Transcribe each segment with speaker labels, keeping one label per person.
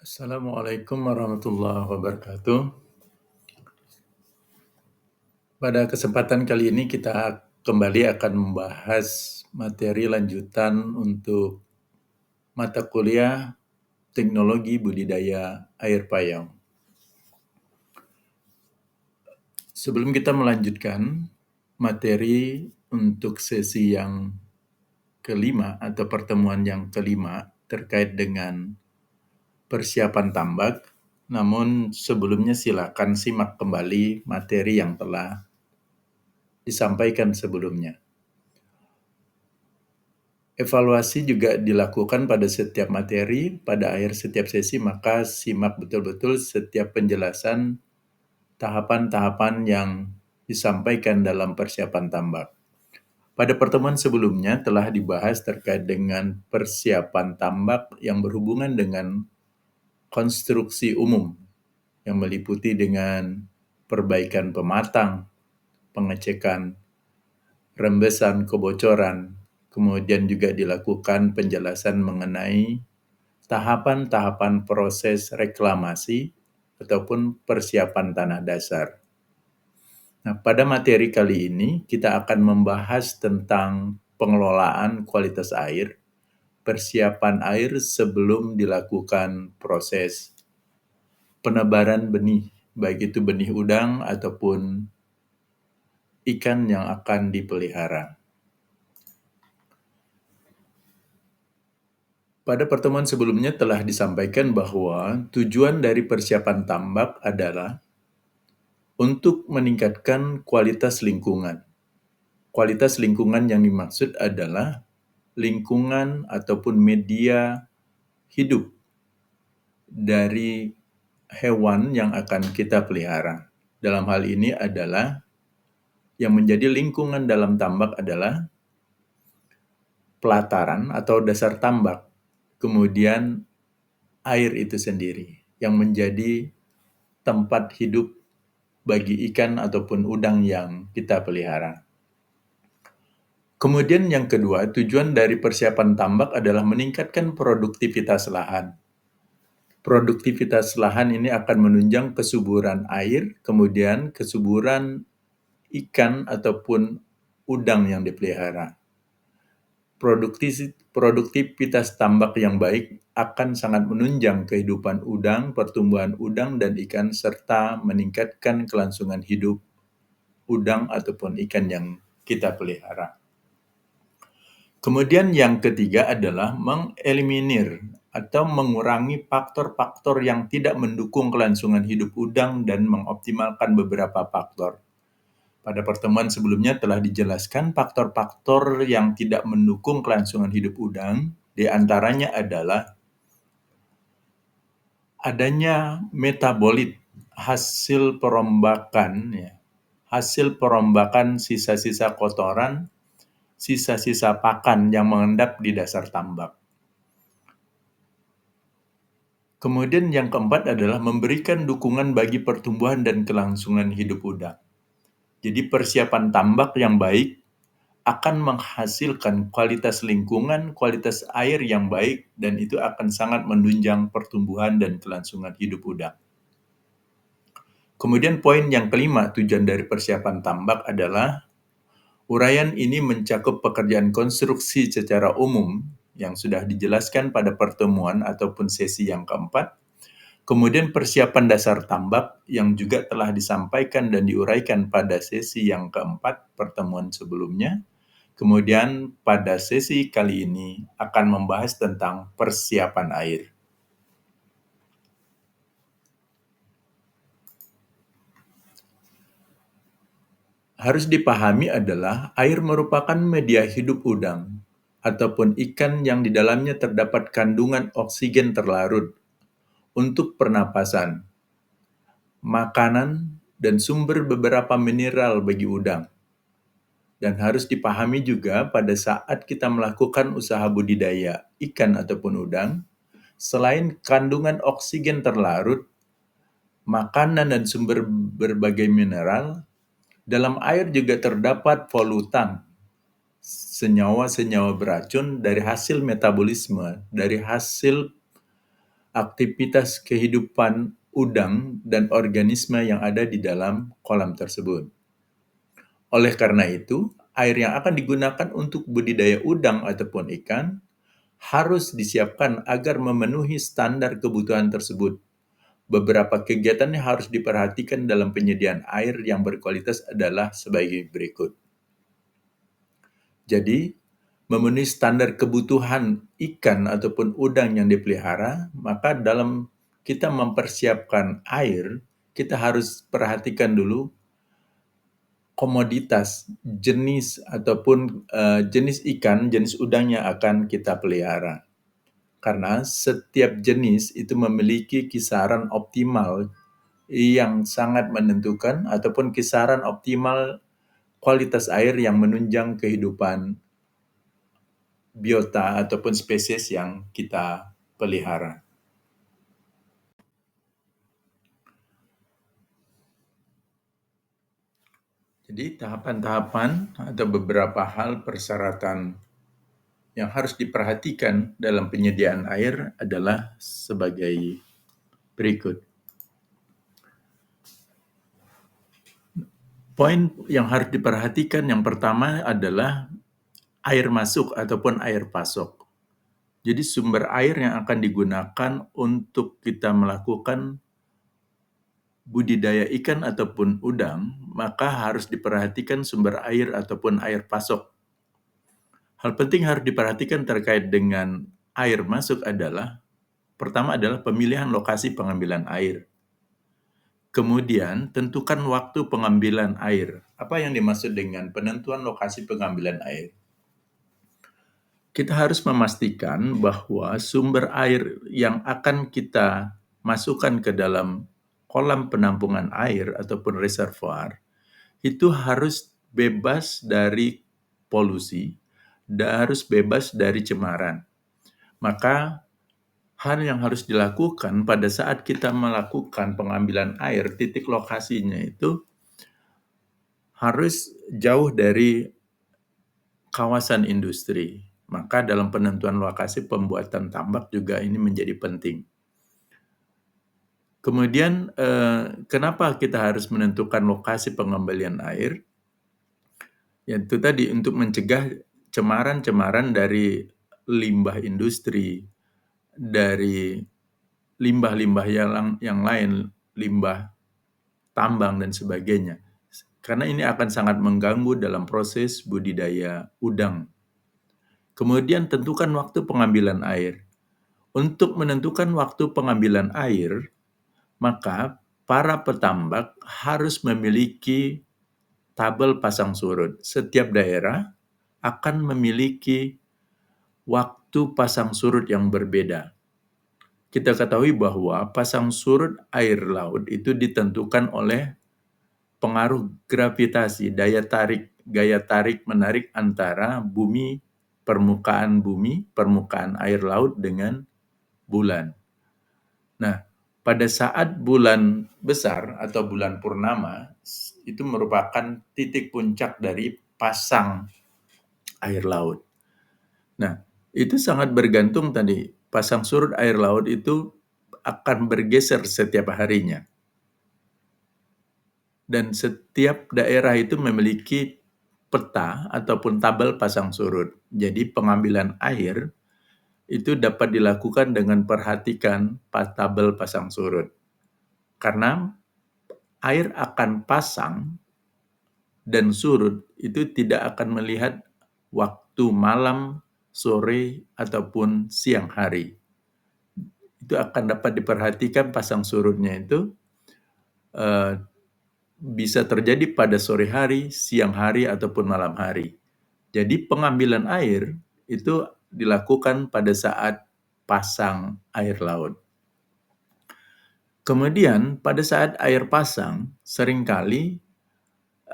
Speaker 1: Assalamualaikum warahmatullahi wabarakatuh. Pada kesempatan kali ini kita kembali akan membahas materi lanjutan untuk mata kuliah Teknologi Budidaya Air Payau. Sebelum kita melanjutkan materi untuk sesi yang kelima atau pertemuan yang kelima terkait dengan persiapan tambak, namun sebelumnya silakan simak kembali materi yang telah disampaikan sebelumnya. Evaluasi juga dilakukan pada setiap materi, pada akhir setiap sesi, maka simak betul-betul setiap penjelasan tahapan-tahapan yang disampaikan dalam persiapan tambak. Pada pertemuan sebelumnya telah dibahas terkait dengan persiapan tambak yang berhubungan dengan konstruksi umum, yang meliputi dengan perbaikan pematang, pengecekan rembesan kebocoran, kemudian juga dilakukan penjelasan mengenai tahapan-tahapan proses reklamasi ataupun persiapan tanah dasar. Nah, pada materi kali ini kita akan membahas tentang pengelolaan kualitas air, persiapan air sebelum dilakukan proses penebaran benih, baik itu benih udang ataupun ikan yang akan dipelihara. Pada pertemuan sebelumnya telah disampaikan bahwa tujuan dari persiapan tambak adalah untuk meningkatkan kualitas lingkungan. Kualitas lingkungan yang dimaksud adalah lingkungan ataupun media hidup dari hewan yang akan kita pelihara. Dalam hal ini adalah yang menjadi lingkungan dalam tambak adalah pelataran atau dasar tambak, kemudian air itu sendiri yang menjadi tempat hidup bagi ikan ataupun udang yang kita pelihara. Kemudian yang kedua, tujuan dari persiapan tambak adalah meningkatkan produktivitas lahan. Produktivitas lahan ini akan menunjang kesuburan air, kemudian kesuburan ikan ataupun udang yang dipelihara. Produktivitas tambak yang baik akan sangat menunjang kehidupan udang, pertumbuhan udang dan ikan, serta meningkatkan kelangsungan hidup udang ataupun ikan yang kita pelihara. Kemudian yang ketiga adalah mengeliminir atau mengurangi faktor-faktor yang tidak mendukung kelangsungan hidup udang dan mengoptimalkan beberapa faktor. Pada pertemuan sebelumnya telah dijelaskan faktor-faktor yang tidak mendukung kelangsungan hidup udang, di antaranya adalah adanya metabolit hasil perombakan sisa-sisa kotoran, sisa-sisa pakan yang mengendap di dasar tambak. Kemudian yang keempat adalah memberikan dukungan bagi pertumbuhan dan kelangsungan hidup udang. Jadi persiapan tambak yang baik akan menghasilkan kualitas lingkungan, kualitas air yang baik, dan itu akan sangat menunjang pertumbuhan dan kelangsungan hidup udang. Kemudian poin yang kelima, tujuan dari persiapan tambak adalah uraian ini mencakup pekerjaan konstruksi secara umum yang sudah dijelaskan pada pertemuan ataupun sesi yang keempat. Kemudian persiapan dasar tambak yang juga telah disampaikan dan diuraikan pada sesi yang keempat pertemuan sebelumnya. Kemudian pada sesi kali ini akan membahas tentang persiapan air. Harus dipahami adalah air merupakan media hidup udang ataupun ikan yang di dalamnya terdapat kandungan oksigen terlarut untuk pernapasan, makanan, dan sumber beberapa mineral bagi udang. Dan harus dipahami juga pada saat kita melakukan usaha budidaya ikan ataupun udang, selain kandungan oksigen terlarut, makanan dan sumber berbagai mineral, dalam air juga terdapat polutan, senyawa-senyawa beracun dari hasil metabolisme, dari hasil aktivitas kehidupan udang dan organisme yang ada di dalam kolam tersebut. Oleh karena itu, air yang akan digunakan untuk budidaya udang ataupun ikan harus disiapkan agar memenuhi standar kebutuhan tersebut. Beberapa kegiatan yang harus diperhatikan dalam penyediaan air yang berkualitas adalah sebagai berikut. Jadi, memenuhi standar kebutuhan ikan ataupun udang yang dipelihara, maka dalam kita mempersiapkan air, kita harus perhatikan dulu komoditas, jenis ataupun jenis ikan, jenis udang yang akan kita pelihara. Karena setiap jenis itu memiliki kisaran optimal yang sangat menentukan ataupun kisaran optimal kualitas air yang menunjang kehidupan biota ataupun spesies yang kita pelihara. Jadi tahapan-tahapan atau beberapa hal persyaratan yang harus diperhatikan dalam penyediaan air adalah sebagai berikut. Poin yang harus diperhatikan yang pertama adalah air masuk ataupun air pasok. Jadi sumber air yang akan digunakan untuk kita melakukan budidaya ikan ataupun udang, maka harus diperhatikan sumber air ataupun air pasok. Hal penting harus diperhatikan terkait dengan air masuk adalah, pertama adalah pemilihan lokasi pengambilan air. Kemudian, tentukan waktu pengambilan air. Apa yang dimaksud dengan penentuan lokasi pengambilan air? Kita harus memastikan bahwa sumber air yang akan kita masukkan ke dalam kolam penampungan air ataupun reservoir itu harus bebas dari polusi dan harus bebas dari cemaran. Maka hal yang harus dilakukan pada saat kita melakukan pengambilan air, titik lokasinya itu harus jauh dari kawasan industri. Maka dalam penentuan lokasi pembuatan tambak juga ini menjadi penting. Kemudian, kenapa kita harus menentukan lokasi pengembalian air? Yaitu tadi untuk mencegah cemaran-cemaran dari limbah industri, dari limbah-limbah yang lain, limbah tambang dan sebagainya. Karena ini akan sangat mengganggu dalam proses budidaya udang. Kemudian tentukan waktu pengambilan air. Untuk menentukan waktu pengambilan air, maka para petambak harus memiliki tabel pasang surut. Setiap daerah akan memiliki waktu pasang surut yang berbeda. Kita ketahui bahwa pasang surut air laut itu ditentukan oleh pengaruh gravitasi, gaya tarik menarik antara permukaan air laut dengan bulan. Nah, pada saat bulan besar atau bulan purnama, itu merupakan titik puncak dari pasang air laut. Nah, itu sangat bergantung tadi, pasang surut air laut itu akan bergeser setiap harinya. Dan setiap daerah itu memiliki peta ataupun tabel pasang surut. Jadi pengambilan air itu dapat dilakukan dengan perhatikan tabel pasang surut. Karena air akan pasang dan surut itu tidak akan melihat waktu malam, sore, ataupun siang hari. Itu akan dapat diperhatikan pasang surutnya itu bisa terjadi pada sore hari, siang hari, ataupun malam hari. Jadi pengambilan air itu dilakukan pada saat pasang air laut. Kemudian pada saat air pasang, seringkali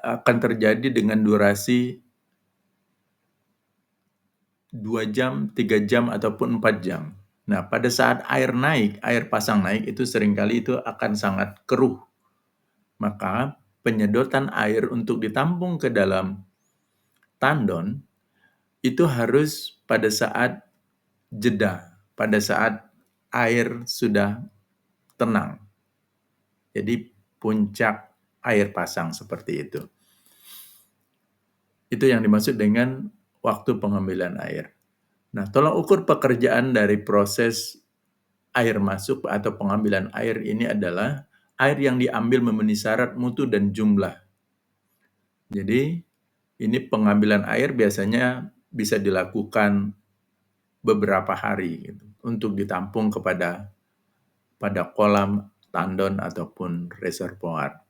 Speaker 1: akan terjadi dengan durasi 2 jam, 3 jam, ataupun 4 jam. Nah, pada saat air pasang naik, itu seringkali itu akan sangat keruh. Maka penyedotan air untuk ditampung ke dalam tandon itu harus pada saat jeda, pada saat air sudah tenang. Jadi puncak air pasang seperti itu. Itu yang dimaksud dengan waktu pengambilan air. Nah, tolak ukur pekerjaan dari proses air masuk atau pengambilan air ini adalah air yang diambil memenuhi syarat mutu dan jumlah. Jadi, ini pengambilan air biasanya bisa dilakukan beberapa hari gitu, untuk ditampung pada kolam, tandon, ataupun reservoir.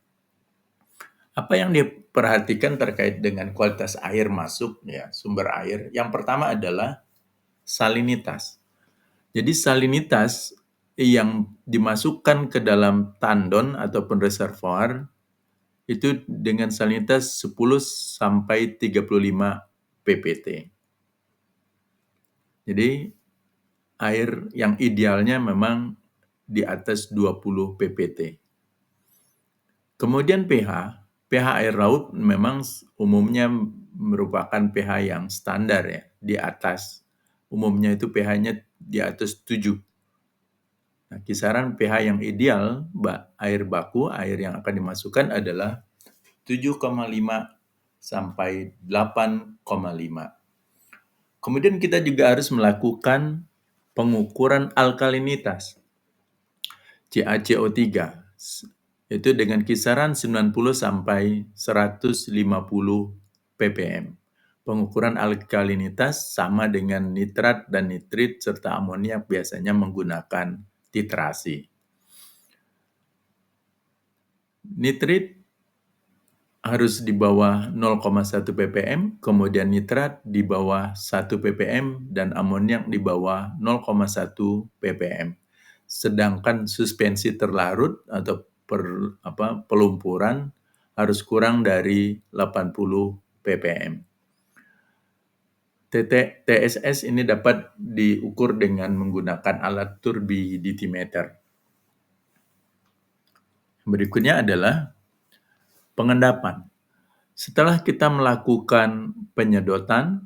Speaker 1: Apa yang diperhatikan terkait dengan kualitas air masuk, ya, sumber air, yang pertama adalah salinitas. Jadi salinitas yang dimasukkan ke dalam tandon ataupun reservoir itu dengan salinitas 10 sampai 35 ppt. Jadi air yang idealnya memang di atas 20 ppt. Kemudian pH air laut memang umumnya merupakan pH yang standar ya, di atas. Umumnya itu pH-nya di atas 7. Nah, kisaran pH yang ideal air baku, air yang akan dimasukkan adalah 7,5 sampai 8,5. Kemudian kita juga harus melakukan pengukuran alkalinitas, CaCO3, itu dengan kisaran 90 sampai 150 ppm. Pengukuran alkalinitas sama dengan nitrat dan nitrit serta amoniak biasanya menggunakan titrasi. Nitrit harus di bawah 0,1 ppm, kemudian nitrat di bawah 1 ppm, dan amoniak di bawah 0,1 ppm. Sedangkan suspensi terlarut atau pelumpuran harus kurang dari 80 ppm. TSS ini dapat diukur dengan menggunakan alat turbiditimeter. Berikutnya adalah pengendapan. Setelah kita melakukan penyedotan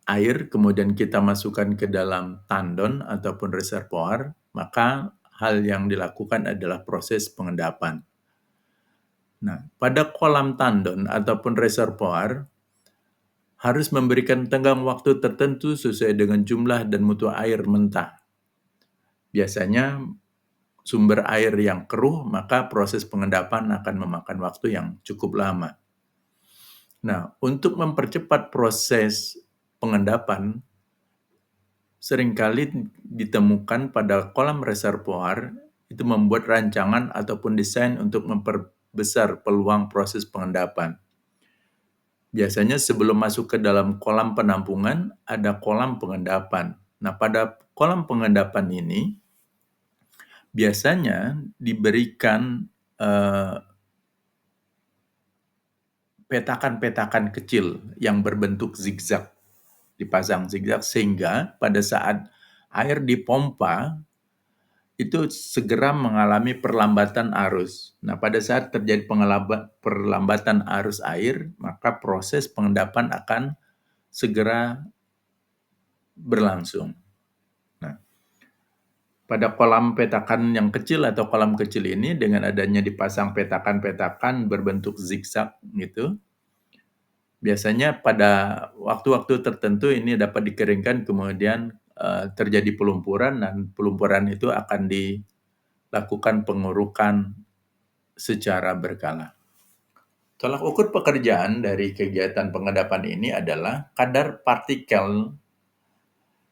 Speaker 1: air, kemudian kita masukkan ke dalam tandon ataupun reservoir, maka hal yang dilakukan adalah proses pengendapan. Nah, pada kolam tandon ataupun reservoir, harus memberikan tenggang waktu tertentu sesuai dengan jumlah dan mutu air mentah. Biasanya sumber air yang keruh, maka proses pengendapan akan memakan waktu yang cukup lama. Nah, untuk mempercepat proses pengendapan, seringkali ditemukan pada kolam reservoir itu membuat rancangan ataupun desain untuk memperbesar peluang proses pengendapan. Biasanya sebelum masuk ke dalam kolam penampungan, ada kolam pengendapan. Nah, pada kolam pengendapan ini, biasanya diberikan petakan-petakan kecil yang berbentuk zigzag, dipasang zigzag sehingga pada saat air dipompa itu segera mengalami perlambatan arus. Nah, pada saat terjadi perlambatan arus air, maka proses pengendapan akan segera berlangsung. Nah, pada kolam petakan yang kecil atau kolam kecil ini dengan adanya dipasang petakan-petakan berbentuk zigzag gitu, biasanya pada waktu-waktu tertentu ini dapat dikeringkan, kemudian terjadi pelumpuran, dan pelumpuran itu akan dilakukan pengurukan secara berkala. Tolak ukur pekerjaan dari kegiatan pengendapan ini adalah kadar partikel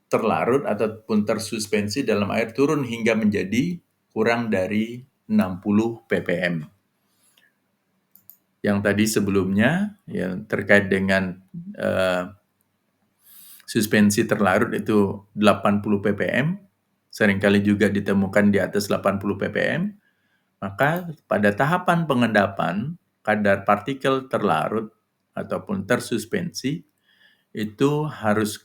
Speaker 1: terlarut ataupun tersuspensi dalam air turun hingga menjadi kurang dari 60 ppm. Yang tadi sebelumnya yang terkait dengan suspensi terlarut itu 80 ppm, seringkali juga ditemukan di atas 80 ppm, maka pada tahapan pengendapan, kadar partikel terlarut ataupun tersuspensi itu harus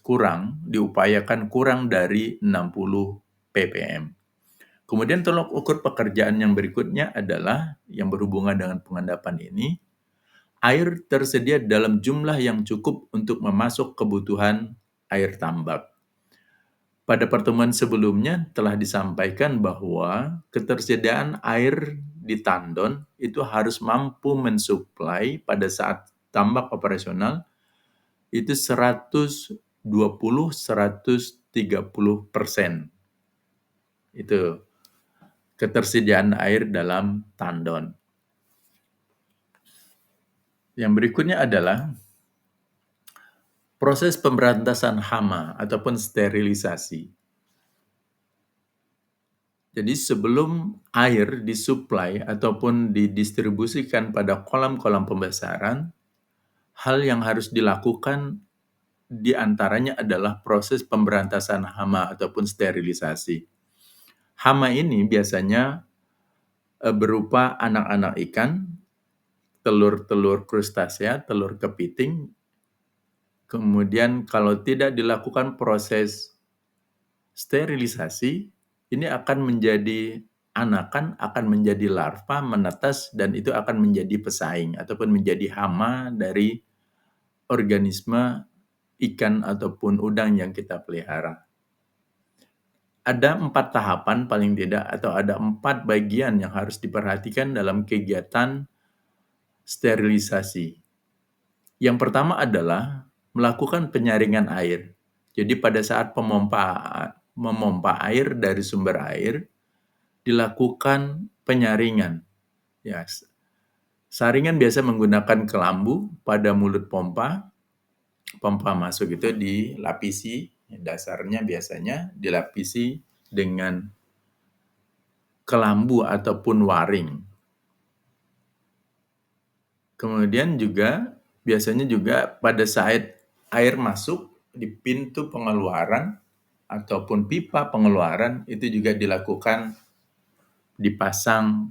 Speaker 1: diupayakan kurang dari 60 ppm. Kemudian tolak ukur pekerjaan yang berikutnya adalah yang berhubungan dengan pengendapan ini, air tersedia dalam jumlah yang cukup untuk memasok kebutuhan air tambak. Pada pertemuan sebelumnya telah disampaikan bahwa ketersediaan air di tandon itu harus mampu mensuplai pada saat tambak operasional itu 120-130%. Itu ketersediaan air dalam tandon. Yang berikutnya adalah proses pemberantasan hama ataupun sterilisasi. Jadi sebelum air disuplai ataupun didistribusikan pada kolam-kolam pembesaran, hal yang harus dilakukan di antaranya adalah proses pemberantasan hama ataupun sterilisasi. Hama ini biasanya berupa anak-anak ikan, telur-telur krustasea, telur kepiting. Kemudian kalau tidak dilakukan proses sterilisasi, ini akan menjadi anakan, akan menjadi larva, menetas, dan itu akan menjadi pesaing ataupun menjadi hama dari organisme ikan ataupun udang yang kita pelihara. Ada 4 tahapan paling tidak, atau ada 4 bagian yang harus diperhatikan dalam kegiatan sterilisasi. Yang pertama adalah melakukan penyaringan air. Jadi pada saat memompa air dari sumber air, dilakukan penyaringan. Ya, saringan biasa menggunakan kelambu pada mulut pompa. Pompa masuk itu dilapisi, dasarnya biasanya dilapisi dengan kelambu ataupun waring. Kemudian juga biasanya juga pada saat air masuk di pintu pengeluaran ataupun pipa pengeluaran itu juga dilakukan dipasang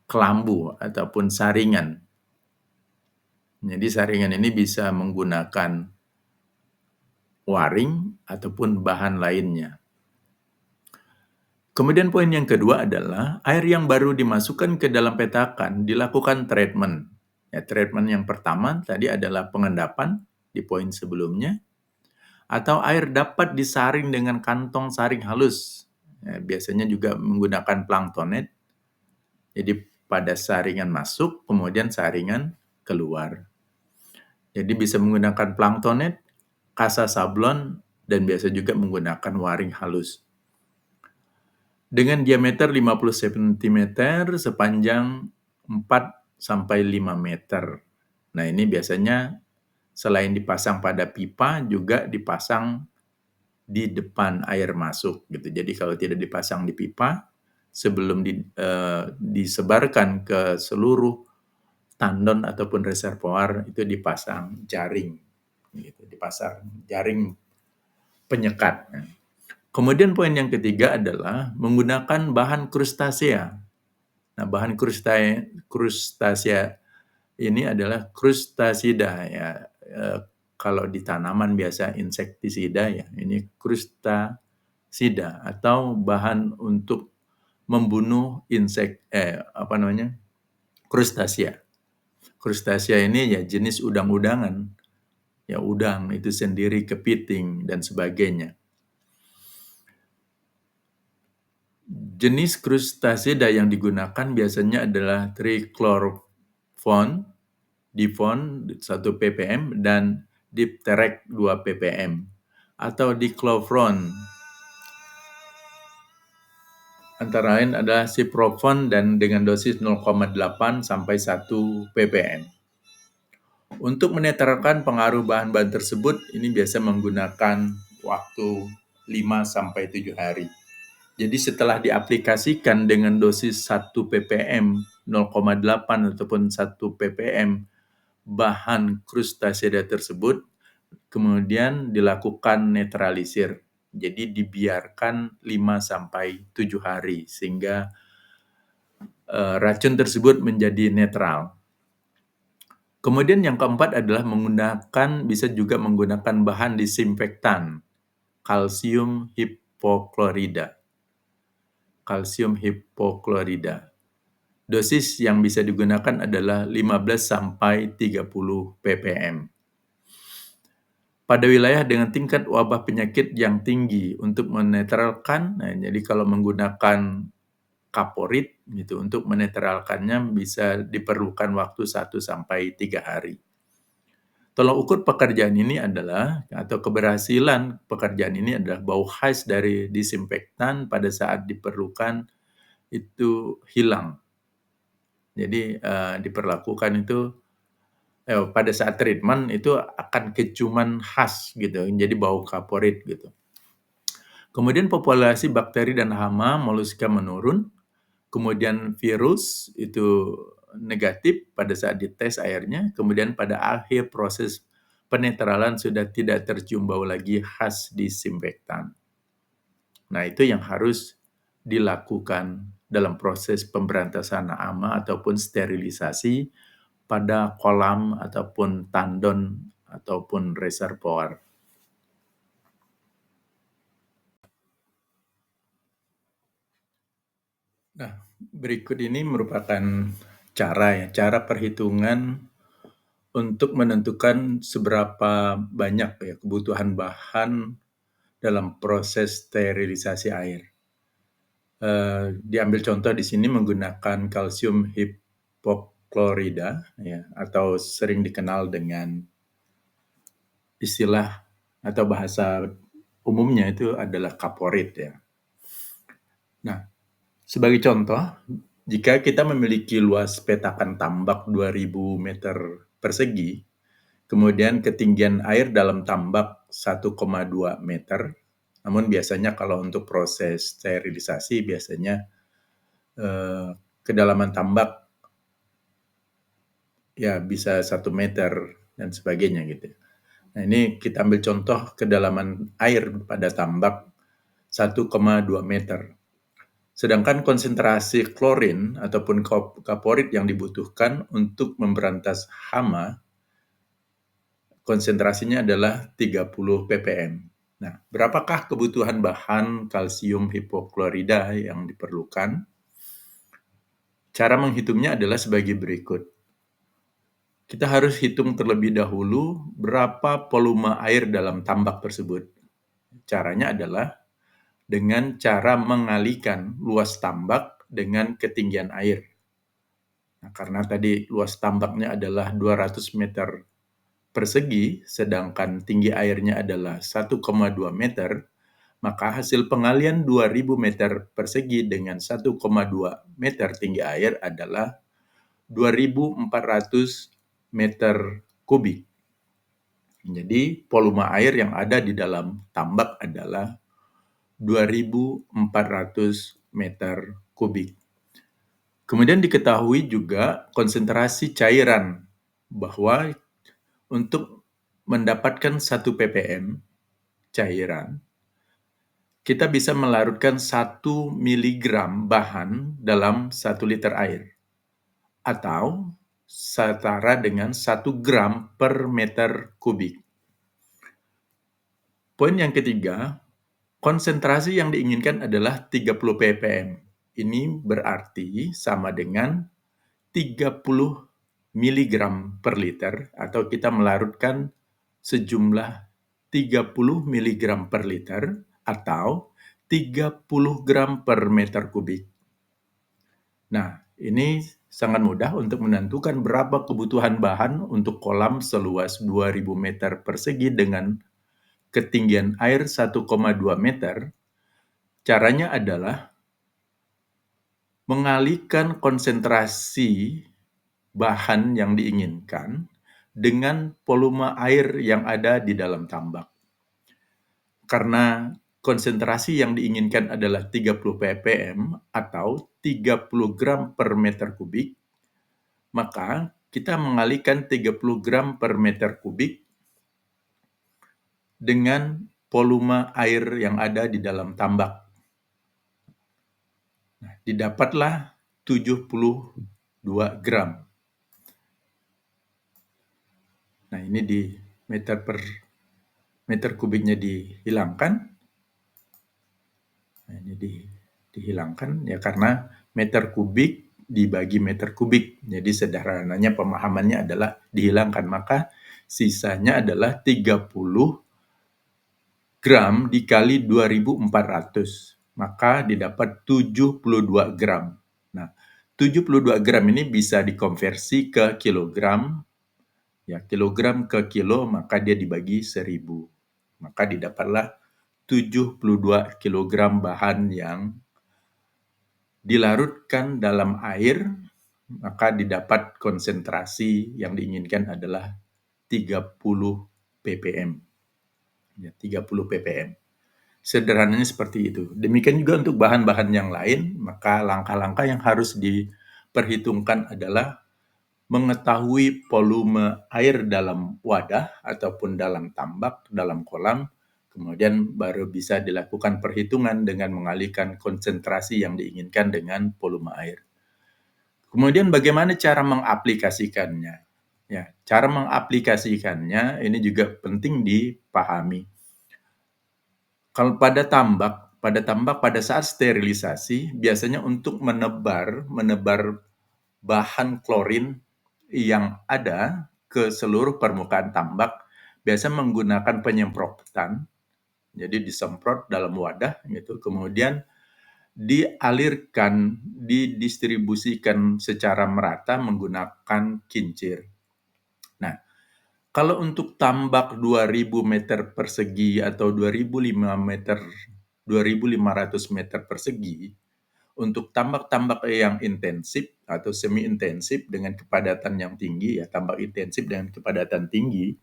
Speaker 1: kelambu ataupun saringan. Jadi saringan ini bisa menggunakan waring ataupun bahan lainnya. Kemudian poin yang kedua adalah air yang baru dimasukkan ke dalam petakan dilakukan treatment. Ya, treatment yang pertama tadi adalah pengendapan di poin sebelumnya, atau air dapat disaring dengan kantong saring halus. Ya, biasanya juga menggunakan planktonet. Jadi pada saringan masuk, kemudian saringan keluar. Jadi bisa menggunakan planktonet, kasa sablon, dan biasa juga menggunakan waring halus. Dengan diameter 50 cm sepanjang 4-5 meter. Nah, ini biasanya selain dipasang pada pipa, juga dipasang di depan air masuk gitu. Jadi kalau tidak dipasang di pipa, sebelum disebarkan ke seluruh tandon ataupun reservoir, itu dipasang jaring, gitu. Dipasang jaring penyekat. Kemudian poin yang ketiga adalah menggunakan bahan krustasea. Nah, bahan krustasea ini adalah krustasida ya. Kalau di tanaman biasa insektisida ya. Ini krustasida atau bahan untuk membunuh krustasea. Krustasea ini ya jenis udang-udangan. Ya udang itu sendiri, kepiting dan sebagainya. Jenis krustasida yang digunakan biasanya adalah trichlorphon, difon 1 ppm, dan dipterak 2 ppm, atau diclofron. Antara lain adalah ciprofon dan dengan dosis 0,8 sampai 1 ppm. Untuk menetralkan pengaruh bahan-bahan tersebut, ini biasa menggunakan waktu 5 sampai 7 hari. Jadi setelah diaplikasikan dengan dosis 1 ppm, 0,8 ataupun 1 ppm bahan krustasida tersebut, kemudian dilakukan netralisir. Jadi dibiarkan 5 sampai 7 hari sehingga racun tersebut menjadi netral. Kemudian yang keempat adalah bisa juga menggunakan bahan disinfektan, kalsium hipoklorida. Kalsium hipoklorida. Dosis yang bisa digunakan adalah 15 sampai 30 ppm. pada wilayah dengan tingkat wabah penyakit yang tinggi untuk menetralkan. Nah, jadi kalau menggunakan kaporit gitu untuk menetralkannya bisa diperlukan waktu 1 sampai 3 hari. Tolok ukur pekerjaan ini adalah atau keberhasilan pekerjaan ini adalah bau khas dari disinfektan pada saat diperlukan itu hilang. Jadi diperlakukan itu pada saat treatment itu akan kecuman khas gitu, jadi bau kaporit gitu. Kemudian populasi bakteri dan hama moluska menurun, kemudian virus itu negatif pada saat dites airnya, kemudian pada akhir proses penetralan sudah tidak tercium bau lagi khas disinfektan. Nah, itu yang harus dilakukan dalam proses pemberantasan hama ataupun sterilisasi pada kolam ataupun tandon ataupun reservoir. Nah, berikut ini merupakan cara perhitungan untuk menentukan seberapa banyak ya kebutuhan bahan dalam proses sterilisasi air. Diambil contoh di sini menggunakan kalsium hipoklorida ya, atau sering dikenal dengan istilah atau bahasa umumnya itu adalah kaporit ya. Nah, sebagai contoh, jika kita memiliki luas petakan tambak 2000 meter persegi, kemudian ketinggian air dalam tambak 1,2 meter, namun biasanya kalau untuk proses sterilisasi biasanya kedalaman tambak ya bisa 1 meter dan sebagainya gitu. Nah, ini kita ambil contoh kedalaman air pada tambak 1,2 meter. Sedangkan konsentrasi klorin ataupun kaporit yang dibutuhkan untuk memberantas hama, konsentrasinya adalah 30 ppm. Nah, berapakah kebutuhan bahan kalsium hipoklorida yang diperlukan? Cara menghitungnya adalah sebagai berikut. Kita harus hitung terlebih dahulu berapa volume air dalam tambak tersebut. Caranya adalah dengan cara mengalihkan luas tambak dengan ketinggian air. Nah, karena tadi luas tambaknya adalah 200 meter persegi, sedangkan tinggi airnya adalah 1,2 meter, maka hasil pengalian 2000 meter persegi dengan 1,2 meter tinggi air adalah 2400 meter kubik. Jadi volume air yang ada di dalam tambak adalah 2400 meter kubik. Kemudian diketahui juga konsentrasi cairan, bahwa untuk mendapatkan 1 ppm cairan, kita bisa melarutkan 1 miligram bahan dalam 1 liter air, atau setara dengan 1 gram per meter kubik. Poin yang ketiga, konsentrasi yang diinginkan adalah 30 ppm. Ini berarti sama dengan 30 miligram per liter, atau kita melarutkan sejumlah 30 miligram per liter, atau 30 gram per meter kubik. Nah, ini sangat mudah untuk menentukan berapa kebutuhan bahan untuk kolam seluas 2000 meter persegi dengan ketinggian air 1,2 meter. Caranya adalah mengalihkan konsentrasi bahan yang diinginkan dengan volume air yang ada di dalam tambak. Karena konsentrasi yang diinginkan adalah 30 ppm atau 30 gram per meter kubik, maka kita mengalihkan 30 gram per meter kubik dengan volume air yang ada di dalam tambak. Nah, didapatlah 72 gram. Nah, ini di meter per meter kubiknya dihilangkan. Nah, ini dihilangkan ya karena meter kubik dibagi meter kubik. Jadi sederhananya pemahamannya adalah dihilangkan. Maka Sisanya adalah 30 gram dikali 2.400, maka didapat 72 gram. Nah, 72 gram ini bisa dikonversi ke kilogram, ya kilogram ke kilo, maka dia dibagi 1.000. Maka didapatlah 72 kilogram bahan yang dilarutkan dalam air, maka didapat konsentrasi yang diinginkan adalah 30 ppm. Ya, 30 ppm. Sederhananya seperti itu. Demikian juga untuk bahan-bahan yang lain, maka langkah-langkah yang harus diperhitungkan adalah mengetahui volume air dalam wadah ataupun dalam tambak, dalam kolam, kemudian baru bisa dilakukan perhitungan dengan mengalihkan konsentrasi yang diinginkan dengan volume air. Kemudian bagaimana cara mengaplikasikannya? Ya, cara mengaplikasikannya ini juga penting dipahami. Kalau pada tambak pada saat sterilisasi biasanya untuk menebar bahan klorin yang ada ke seluruh permukaan tambak biasa menggunakan penyemprotan. Jadi disemprot dalam wadah gitu, kemudian dialirkan, didistribusikan secara merata menggunakan kincir. Nah, kalau untuk tambak 2.000 meter persegi atau 2.500 meter persegi, untuk tambak-tambak yang intensif atau semi intensif dengan kepadatan yang tinggi, ya tambak intensif dengan kepadatan tinggi,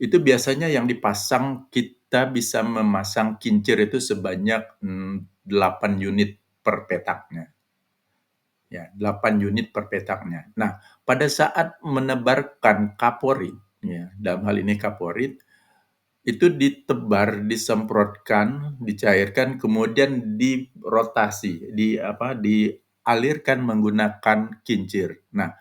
Speaker 1: itu biasanya yang dipasang, kita bisa memasang kincir itu sebanyak 8 unit per petaknya. Ya, 8 unit per petaknya. Nah, pada saat menebarkan kaporit, ya, dalam hal ini kaporit, itu ditebar, disemprotkan, dicairkan, kemudian dirotasi, dialirkan menggunakan kincir. Nah,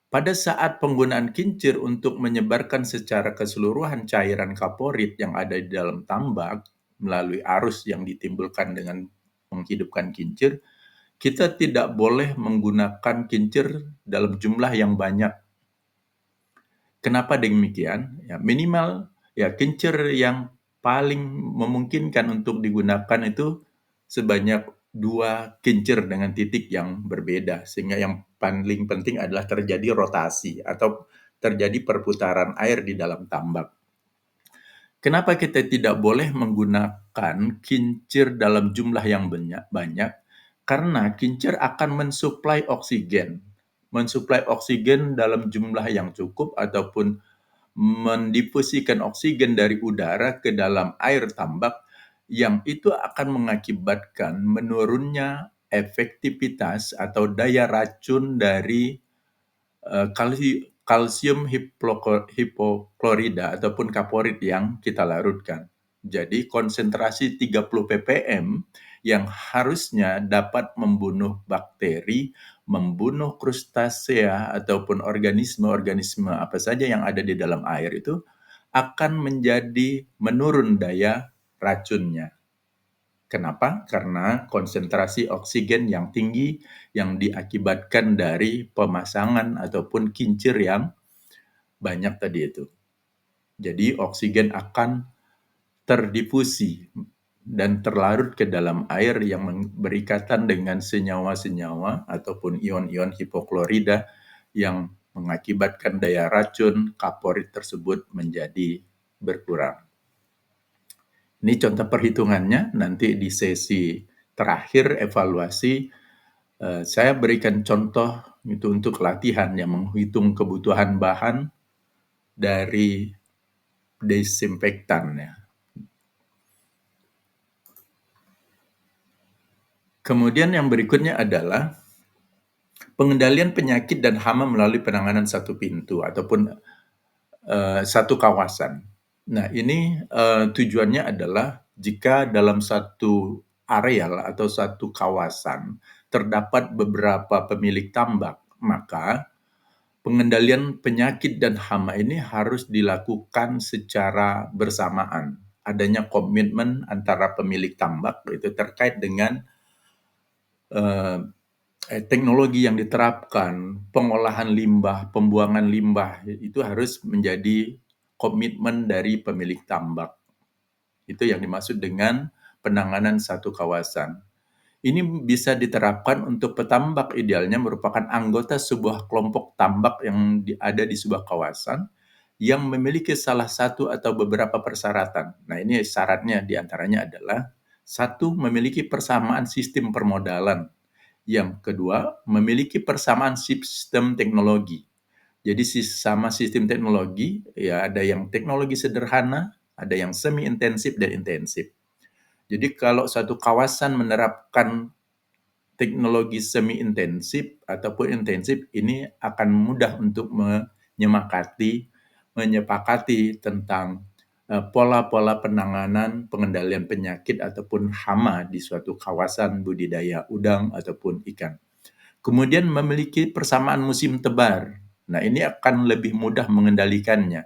Speaker 1: pada saat penggunaan kincir untuk menyebarkan secara keseluruhan cairan kaporit yang ada di dalam tambak melalui arus yang ditimbulkan dengan menghidupkan kincir, kita tidak boleh menggunakan kincir dalam jumlah yang banyak. Kenapa demikian? Ya, minimal ya kincir yang paling memungkinkan untuk digunakan itu sebanyak 2 kincir dengan titik yang berbeda, sehingga yang paling penting adalah terjadi rotasi atau terjadi perputaran air di dalam tambak. Kenapa kita tidak boleh menggunakan kincir dalam jumlah yang banyak? Karena kincir akan mensuplai oksigen. Mensuplai oksigen dalam jumlah yang cukup ataupun mendifusikan oksigen dari udara ke dalam air tambak yang itu akan mengakibatkan menurunnya efektivitas atau daya racun dari kalsium hipoklorida ataupun kaporit yang kita larutkan. Jadi konsentrasi 30 ppm yang harusnya dapat membunuh bakteri, membunuh krustasea ataupun organisme-organisme apa saja yang ada di dalam air itu akan menjadi menurun daya racunnya. Kenapa? Karena konsentrasi oksigen yang tinggi yang diakibatkan dari pemasangan ataupun kincir yang banyak tadi itu. Jadi oksigen akan terdifusi dan terlarut ke dalam air yang berikatan dengan senyawa-senyawa ataupun ion-ion hipoklorida yang mengakibatkan daya racun kaporit tersebut menjadi berkurang. Ini contoh perhitungannya, nanti di sesi terakhir evaluasi saya berikan contoh itu untuk latihan yang menghitung kebutuhan bahan dari desinfektan ya. Kemudian yang berikutnya adalah pengendalian penyakit dan hama melalui penanganan satu pintu ataupun satu kawasan. Nah, ini tujuannya adalah jika dalam satu areal atau satu kawasan terdapat beberapa pemilik tambak, maka pengendalian penyakit dan hama ini harus dilakukan secara bersamaan. Adanya komitmen antara pemilik tambak itu terkait dengan teknologi yang diterapkan, pengolahan limbah, pembuangan limbah, itu harus menjadi komitmen dari pemilik tambak. Itu yang dimaksud dengan penanganan satu kawasan. Ini bisa diterapkan untuk petambak, idealnya merupakan anggota sebuah kelompok tambak yang ada di sebuah kawasan yang memiliki salah satu atau beberapa persyaratan. Nah, ini syaratnya diantaranya adalah satu, memiliki persamaan sistem permodalan. Yang kedua, memiliki persamaan sistem teknologi. Jadi sama sistem teknologi, ya ada yang teknologi sederhana, ada yang semi intensif dan intensif. Jadi kalau satu kawasan menerapkan teknologi semi intensif ataupun intensif, ini akan mudah untuk menyepakati tentang pola-pola penanganan pengendalian penyakit ataupun hama di suatu kawasan budidaya udang ataupun ikan. Kemudian memiliki persamaan musim tebar. Nah, ini akan lebih mudah mengendalikannya.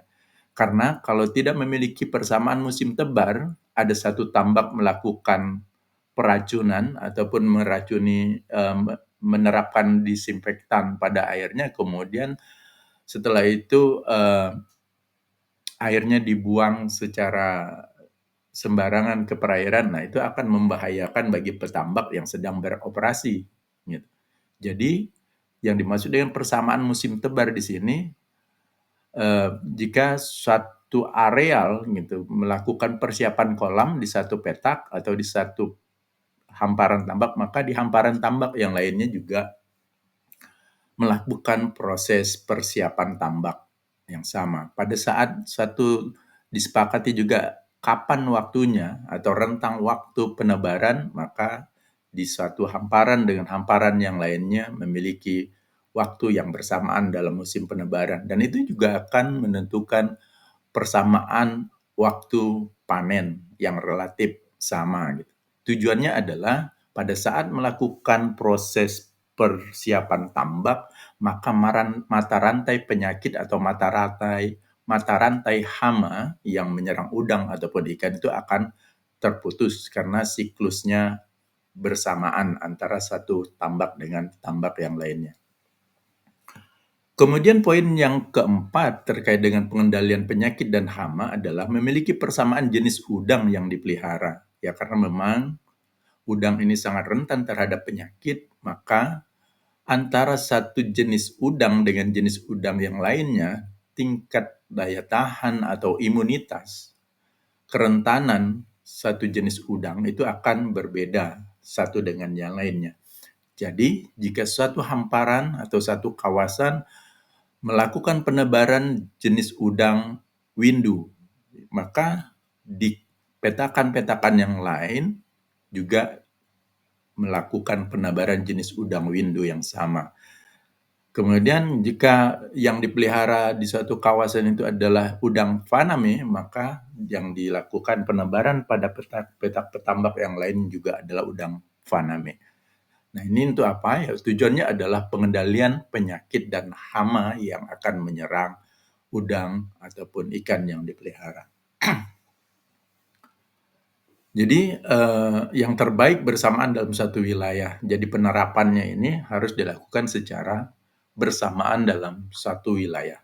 Speaker 1: Karena kalau tidak memiliki persamaan musim tebar, ada satu tambak melakukan peracunan ataupun menerapkan disinfektan pada airnya, kemudian setelah itu airnya dibuang secara sembarangan ke perairan. Nah, itu akan membahayakan bagi petambak yang sedang beroperasi. Gitu. Jadi, yang dimaksud dengan persamaan musim tebar di sini, jika suatu areal gitu melakukan persiapan kolam di satu petak atau di satu hamparan tambak, maka di hamparan tambak yang lainnya juga melakukan proses persiapan tambak yang sama. Pada saat satu disepakati juga kapan waktunya atau rentang waktu penebaran, maka di suatu hamparan dengan hamparan yang lainnya memiliki waktu yang bersamaan dalam musim penebaran. Dan itu juga akan menentukan persamaan waktu panen yang relatif sama gitu. Tujuannya adalah pada saat melakukan proses persiapan tambak, maka mata rantai penyakit atau mata rantai hama yang menyerang udang ataupun ikan itu akan terputus karena siklusnya bersamaan antara satu tambak dengan tambak yang lainnya. Kemudian poin yang keempat terkait dengan pengendalian penyakit dan hama adalah memiliki persamaan jenis udang yang dipelihara. Ya, karena memang udang ini sangat rentan terhadap penyakit, maka antara satu jenis udang dengan jenis udang yang lainnya, tingkat daya tahan atau imunitas, kerentanan satu jenis udang itu akan berbeda satu dengan yang lainnya. Jadi, jika suatu hamparan atau satu kawasan melakukan penebaran jenis udang windu, maka di petakan-petakan yang lain juga melakukan penebaran jenis udang windu yang sama. Kemudian jika yang dipelihara di suatu kawasan itu adalah udang faname, maka yang dilakukan penebaran pada petak petambak yang lain juga adalah udang faname. Nah, ini untuk apa? Ya, tujuannya adalah pengendalian penyakit dan hama yang akan menyerang udang ataupun ikan yang dipelihara. Jadi yang terbaik bersamaan dalam satu wilayah. Jadi penerapannya ini harus dilakukan secara bersamaan dalam satu wilayah.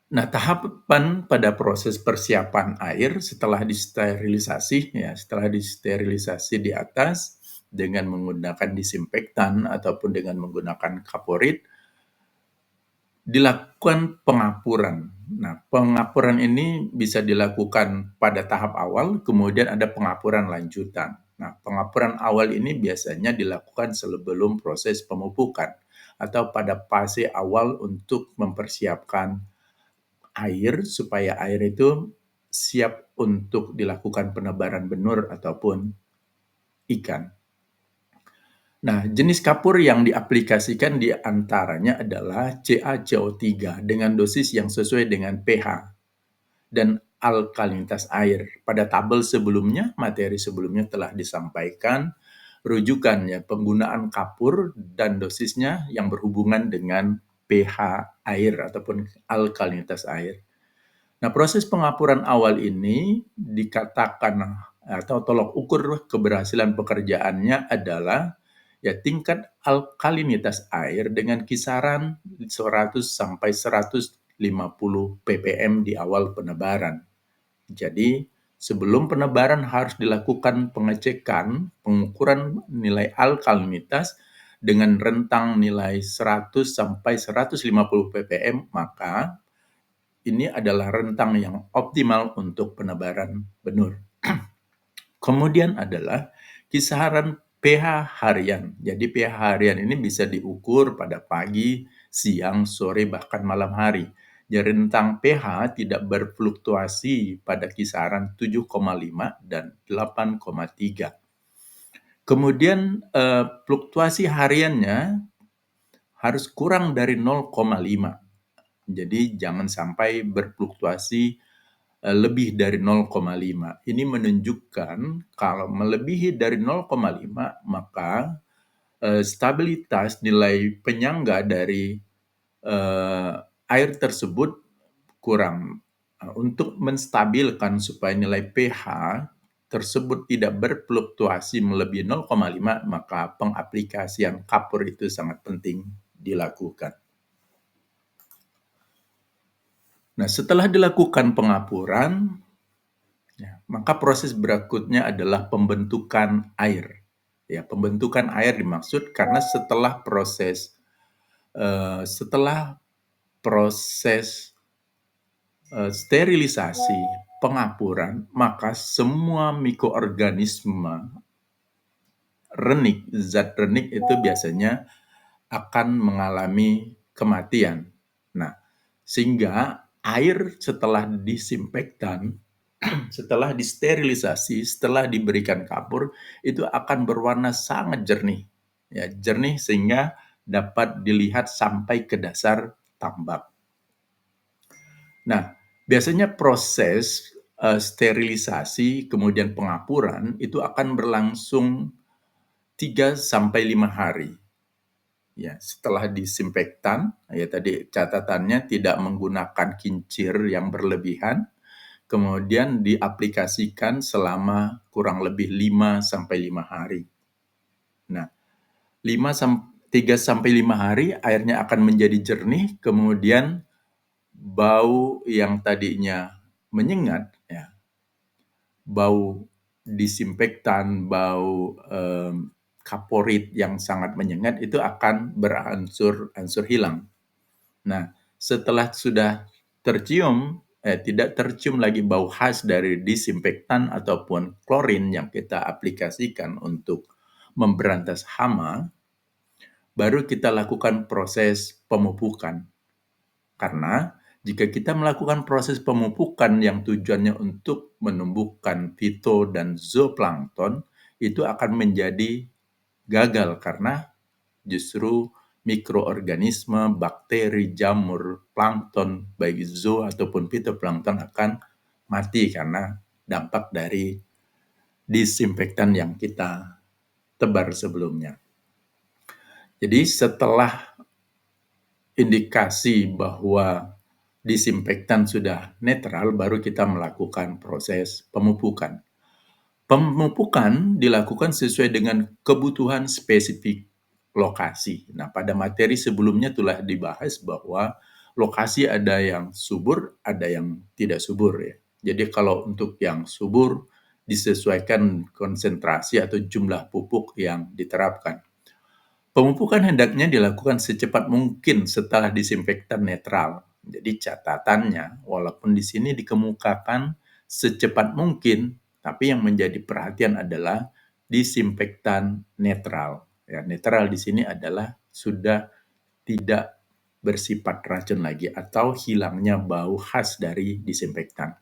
Speaker 1: Nah, tahapan pada proses persiapan air setelah disterilisasi di atas dengan menggunakan disinfektan ataupun dengan menggunakan kaporit, dilakukan pengapuran. Nah, pengapuran ini bisa dilakukan pada tahap awal, kemudian ada pengapuran lanjutan. Nah, pengapuran awal ini biasanya dilakukan sebelum proses pemupukan atau pada fase awal untuk mempersiapkan air supaya air itu siap untuk dilakukan penebaran benur ataupun ikan. Nah, jenis kapur yang diaplikasikan di antaranya adalah CaCO3 dengan dosis yang sesuai dengan pH dan alkalinitas air. Pada tabel sebelumnya, materi sebelumnya telah disampaikan rujukannya penggunaan kapur dan dosisnya yang berhubungan dengan pH air ataupun alkalinitas air. Nah, proses pengapuran awal ini dikatakan atau tolok ukur keberhasilan pekerjaannya adalah ya tingkat alkalinitas air dengan kisaran 100 sampai 150 ppm di awal penebaran. Jadi, sebelum penebaran harus dilakukan pengecekan, pengukuran nilai alkalinitas dengan rentang nilai 100 sampai 150 ppm, maka ini adalah rentang yang optimal untuk penebaran benur. Kemudian adalah kisaran pH harian. Jadi pH harian ini bisa diukur pada pagi, siang, sore, bahkan malam hari. Jadi rentang pH tidak berfluktuasi pada kisaran 7,5 dan 8,3. Kemudian fluktuasi hariannya harus kurang dari 0,5. Jadi jangan sampai berfluktuasi lebih dari 0,5. Ini menunjukkan kalau melebihi dari 0,5 maka stabilitas nilai penyangga dari air tersebut kurang. Untuk menstabilkan supaya nilai pH tersebut tidak berfluktuasi melebihi 0,5, maka pengaplikasian kapur itu sangat penting dilakukan. Nah, setelah dilakukan pengapuran, ya, maka proses berikutnya adalah pembentukan air. Ya, pembentukan air dimaksud karena setelah proses sterilisasi, pengapuran, maka semua mikroorganisme renik, zat renik itu biasanya akan mengalami kematian. Nah, sehingga air setelah disinfektan, setelah disterilisasi, setelah diberikan kapur, itu akan berwarna sangat jernih. Ya, jernih sehingga dapat dilihat sampai ke dasar tambak. Nah, biasanya proses sterilisasi kemudian pengapuran itu akan berlangsung 3 sampai 5 hari. Ya, setelah disinfektan, ya tadi catatannya tidak menggunakan kincir yang berlebihan, kemudian diaplikasikan selama kurang lebih 5 sampai 5 hari. Nah, 3 sampai 5 hari airnya akan menjadi jernih, kemudian bau yang tadinya menyengat, ya, bau disinfektan, bau kaporit yang sangat menyengat itu akan berangsur-angsur hilang. Nah, setelah sudah tidak tercium lagi bau khas dari disinfektan ataupun klorin yang kita aplikasikan untuk memberantas hama, baru kita lakukan proses pemupukan. Karena jika kita melakukan proses pemupukan yang tujuannya untuk menumbuhkan fito dan zooplankton, itu akan menjadi gagal karena justru mikroorganisme, bakteri, jamur, plankton, baik zoo ataupun fitoplankton akan mati karena dampak dari disinfektan yang kita tebar sebelumnya. Jadi setelah indikasi bahwa disinfektan sudah netral, baru kita melakukan proses pemupukan. Pemupukan dilakukan sesuai dengan kebutuhan spesifik lokasi. Nah, pada materi sebelumnya telah dibahas bahwa lokasi ada yang subur, ada yang tidak subur ya. Jadi kalau untuk yang subur disesuaikan konsentrasi atau jumlah pupuk yang diterapkan. Pemupukan hendaknya dilakukan secepat mungkin setelah disinfektan netral. Jadi catatannya, walaupun di sini dikemukakan secepat mungkin, tapi yang menjadi perhatian adalah disinfektan netral. Ya, netral di sini adalah sudah tidak bersifat racun lagi atau hilangnya bau khas dari disinfektan.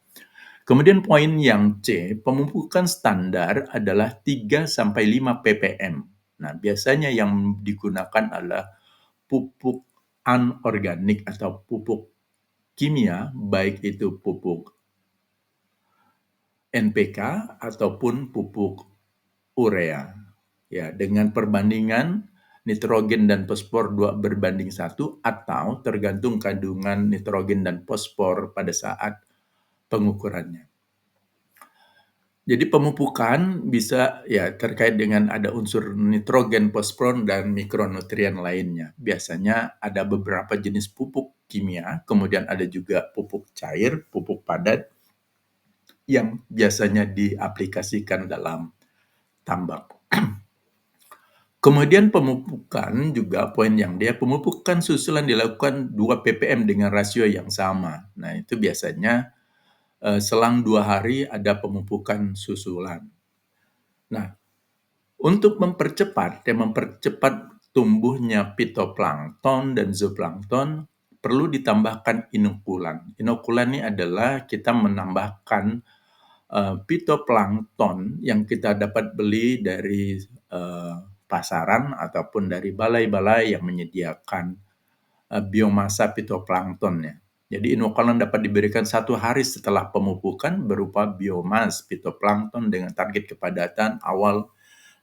Speaker 1: Kemudian poin yang C, pemupukan standar adalah 3 sampai 5 ppm. Nah, biasanya yang digunakan adalah pupuk anorganik atau pupuk kimia, baik itu pupuk NPK ataupun pupuk urea. Ya, dengan perbandingan nitrogen dan fosfor 2:1 atau tergantung kandungan nitrogen dan fosfor pada saat pengukurannya. Jadi pemupukan bisa ya terkait dengan ada unsur nitrogen, fosfor, dan mikronutrien lainnya. Biasanya ada beberapa jenis pupuk kimia, kemudian ada juga pupuk cair, pupuk padat yang biasanya diaplikasikan dalam tambak. Kemudian pemupukan juga poin yang dia pemupukan susulan dilakukan 2 ppm dengan rasio yang sama. Nah, itu biasanya selang 2 hari ada pemupukan susulan. Nah, untuk mempercepat tumbuhnya fitoplankton dan zooplankton, perlu ditambahkan inokulan. Inokulan ini adalah kita menambahkan fitoplankton yang kita dapat beli dari pasaran ataupun dari balai-balai yang menyediakan biomasa fitoplankton ya. Jadi inokulan dapat diberikan 1 hari setelah pemupukan berupa biomas fitoplankton dengan target kepadatan awal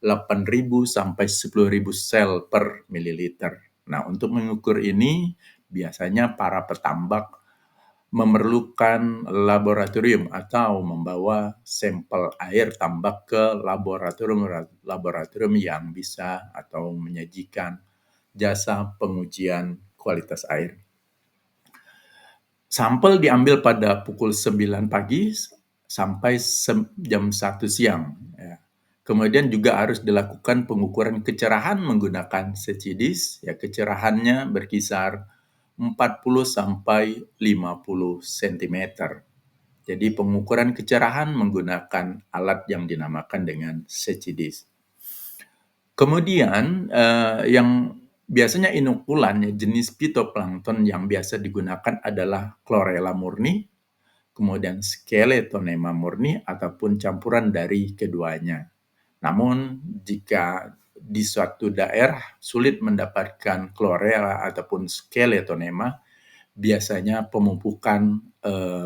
Speaker 1: 8.000 sampai 10.000 sel per mililiter. Nah, untuk mengukur ini biasanya para petambak memerlukan laboratorium atau membawa sampel air tambak ke laboratorium yang bisa atau menyajikan jasa pengujian kualitas air. Sampel diambil pada pukul 9 pagi sampai jam 1 siang. Ya. Kemudian juga harus dilakukan pengukuran kecerahan menggunakan secidis. Ya, kecerahannya berkisar 40 sampai 50 cm. Jadi pengukuran kecerahan menggunakan alat yang dinamakan dengan secidis. Kemudian yang biasanya inokulan ya, jenis fitoplankton yang biasa digunakan adalah chlorella murni, kemudian skeletonema murni ataupun campuran dari keduanya. Namun jika di suatu daerah sulit mendapatkan chlorella ataupun skeletonema, biasanya pemupukan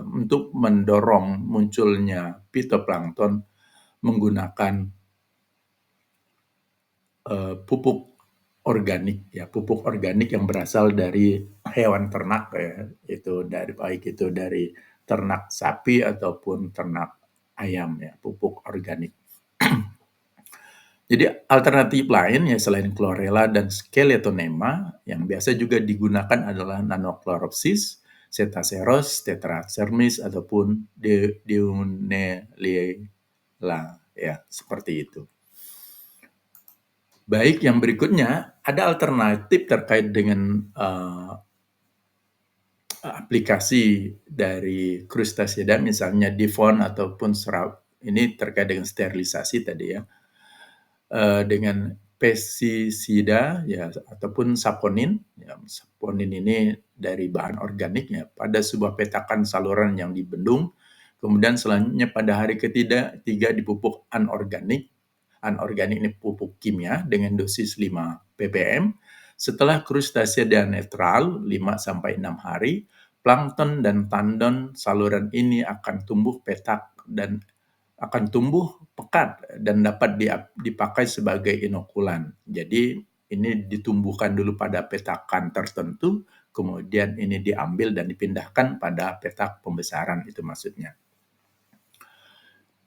Speaker 1: untuk mendorong munculnya fitoplankton menggunakan pupuk organik ya, pupuk organik yang berasal dari hewan ternak ya, itu dari baik itu dari ternak sapi ataupun ternak ayam ya, pupuk organik. Jadi alternatif lain ya selain chlorella dan skeletonema yang biasa juga digunakan adalah nanochloropsis, cetaceros, tetracermis ataupun Dionelella ya, seperti itu. Baik, yang berikutnya ada alternatif terkait dengan aplikasi dari krustasiada misalnya Difon ataupun serap. Ini terkait dengan sterilisasi tadi ya. Dengan pestisida ya ataupun saponin. Ya, saponin ini dari bahan organik ya pada sebuah petakan saluran yang dibendung. Kemudian selanjutnya pada hari ketiga dipupuk anorganik. Anorganik ini pupuk kimia dengan dosis 5 ppm. Setelah krustasiada netral 5 sampai 6 hari, plankton dan tandon saluran ini akan tumbuh petak dan akan tumbuh pekat dan dapat dipakai sebagai inokulan. Jadi ini ditumbuhkan dulu pada petakan tertentu, kemudian ini diambil dan dipindahkan pada petak pembesaran, itu maksudnya.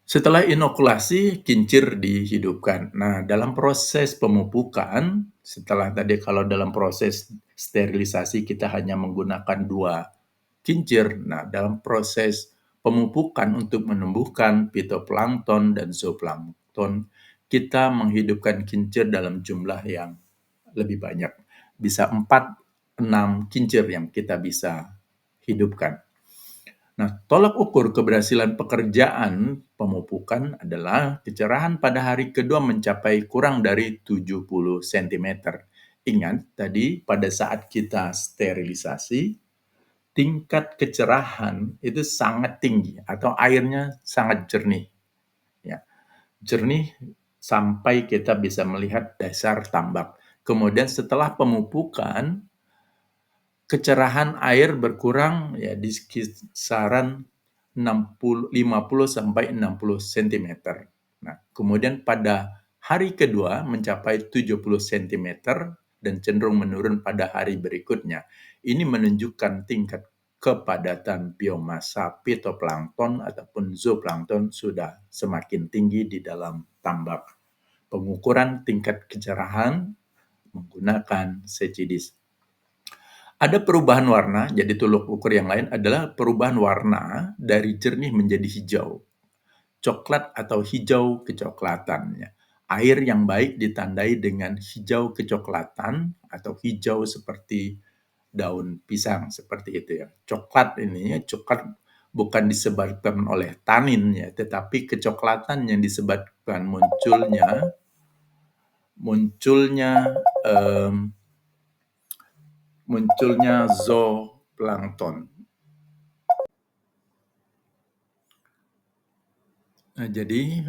Speaker 1: Setelah inokulasi, kincir dihidupkan. Nah, dalam proses pemupukan, setelah tadi kalau dalam proses sterilisasi kita hanya menggunakan 2 kincir. Nah, dalam proses pemupukan untuk menumbuhkan fitoplankton dan zooplankton, kita menghidupkan kincir dalam jumlah yang lebih banyak. Bisa 4-6 kincir yang kita bisa hidupkan. Nah, tolak ukur keberhasilan pekerjaan pemupukan adalah kecerahan pada hari kedua mencapai kurang dari 70 cm. Ingat, tadi pada saat kita sterilisasi, tingkat kecerahan itu sangat tinggi atau airnya sangat jernih. Ya, jernih sampai kita bisa melihat dasar tambak. Kemudian setelah pemupukan, kecerahan air berkurang ya di kisaran 50 sampai 60 cm. Nah, kemudian pada hari kedua mencapai 70 cm dan cenderung menurun pada hari berikutnya. Ini menunjukkan tingkat kepadatan biomasa fitoplankton ataupun zooplankton sudah semakin tinggi di dalam tambak. Pengukuran tingkat kecerahan menggunakan CGDIS. Ada perubahan warna, jadi tolok ukur yang lain adalah perubahan warna dari jernih menjadi hijau, coklat atau hijau kecoklatan. Air yang baik ditandai dengan hijau kecoklatan atau hijau seperti daun pisang, seperti itu ya. Coklat ini, coklat bukan disebabkan oleh tanin ya, tetapi kecoklatan yang disebabkan munculnya em, munculnya zooplankton. Nah, jadi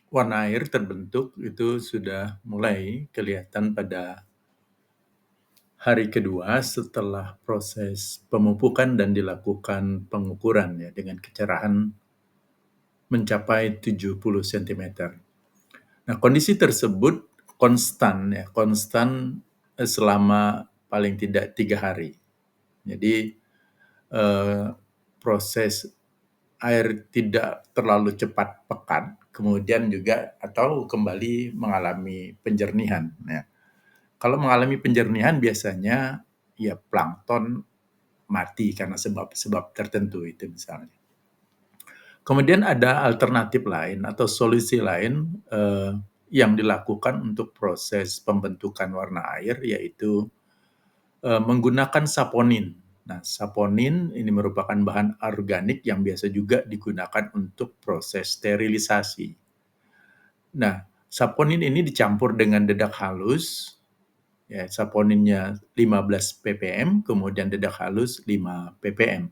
Speaker 1: warna air terbentuk itu sudah mulai kelihatan pada hari kedua setelah proses pemupukan dan dilakukan pengukuran ya dengan kecerahan mencapai 70 cm. Nah, kondisi tersebut konstan selama paling tidak 3 hari. Jadi proses air tidak terlalu cepat pekat, kemudian juga atau kembali mengalami penjernihan. Ya. Kalau mengalami penjernihan biasanya ya plankton mati karena sebab-sebab tertentu itu misalnya. Kemudian ada alternatif lain atau solusi lain yang dilakukan untuk proses pembentukan warna air yaitu menggunakan saponin. Nah, saponin ini merupakan bahan organik yang biasa juga digunakan untuk proses sterilisasi. Nah, saponin ini dicampur dengan dedak halus, ya, saponinnya 15 ppm, kemudian dedak halus 5 ppm,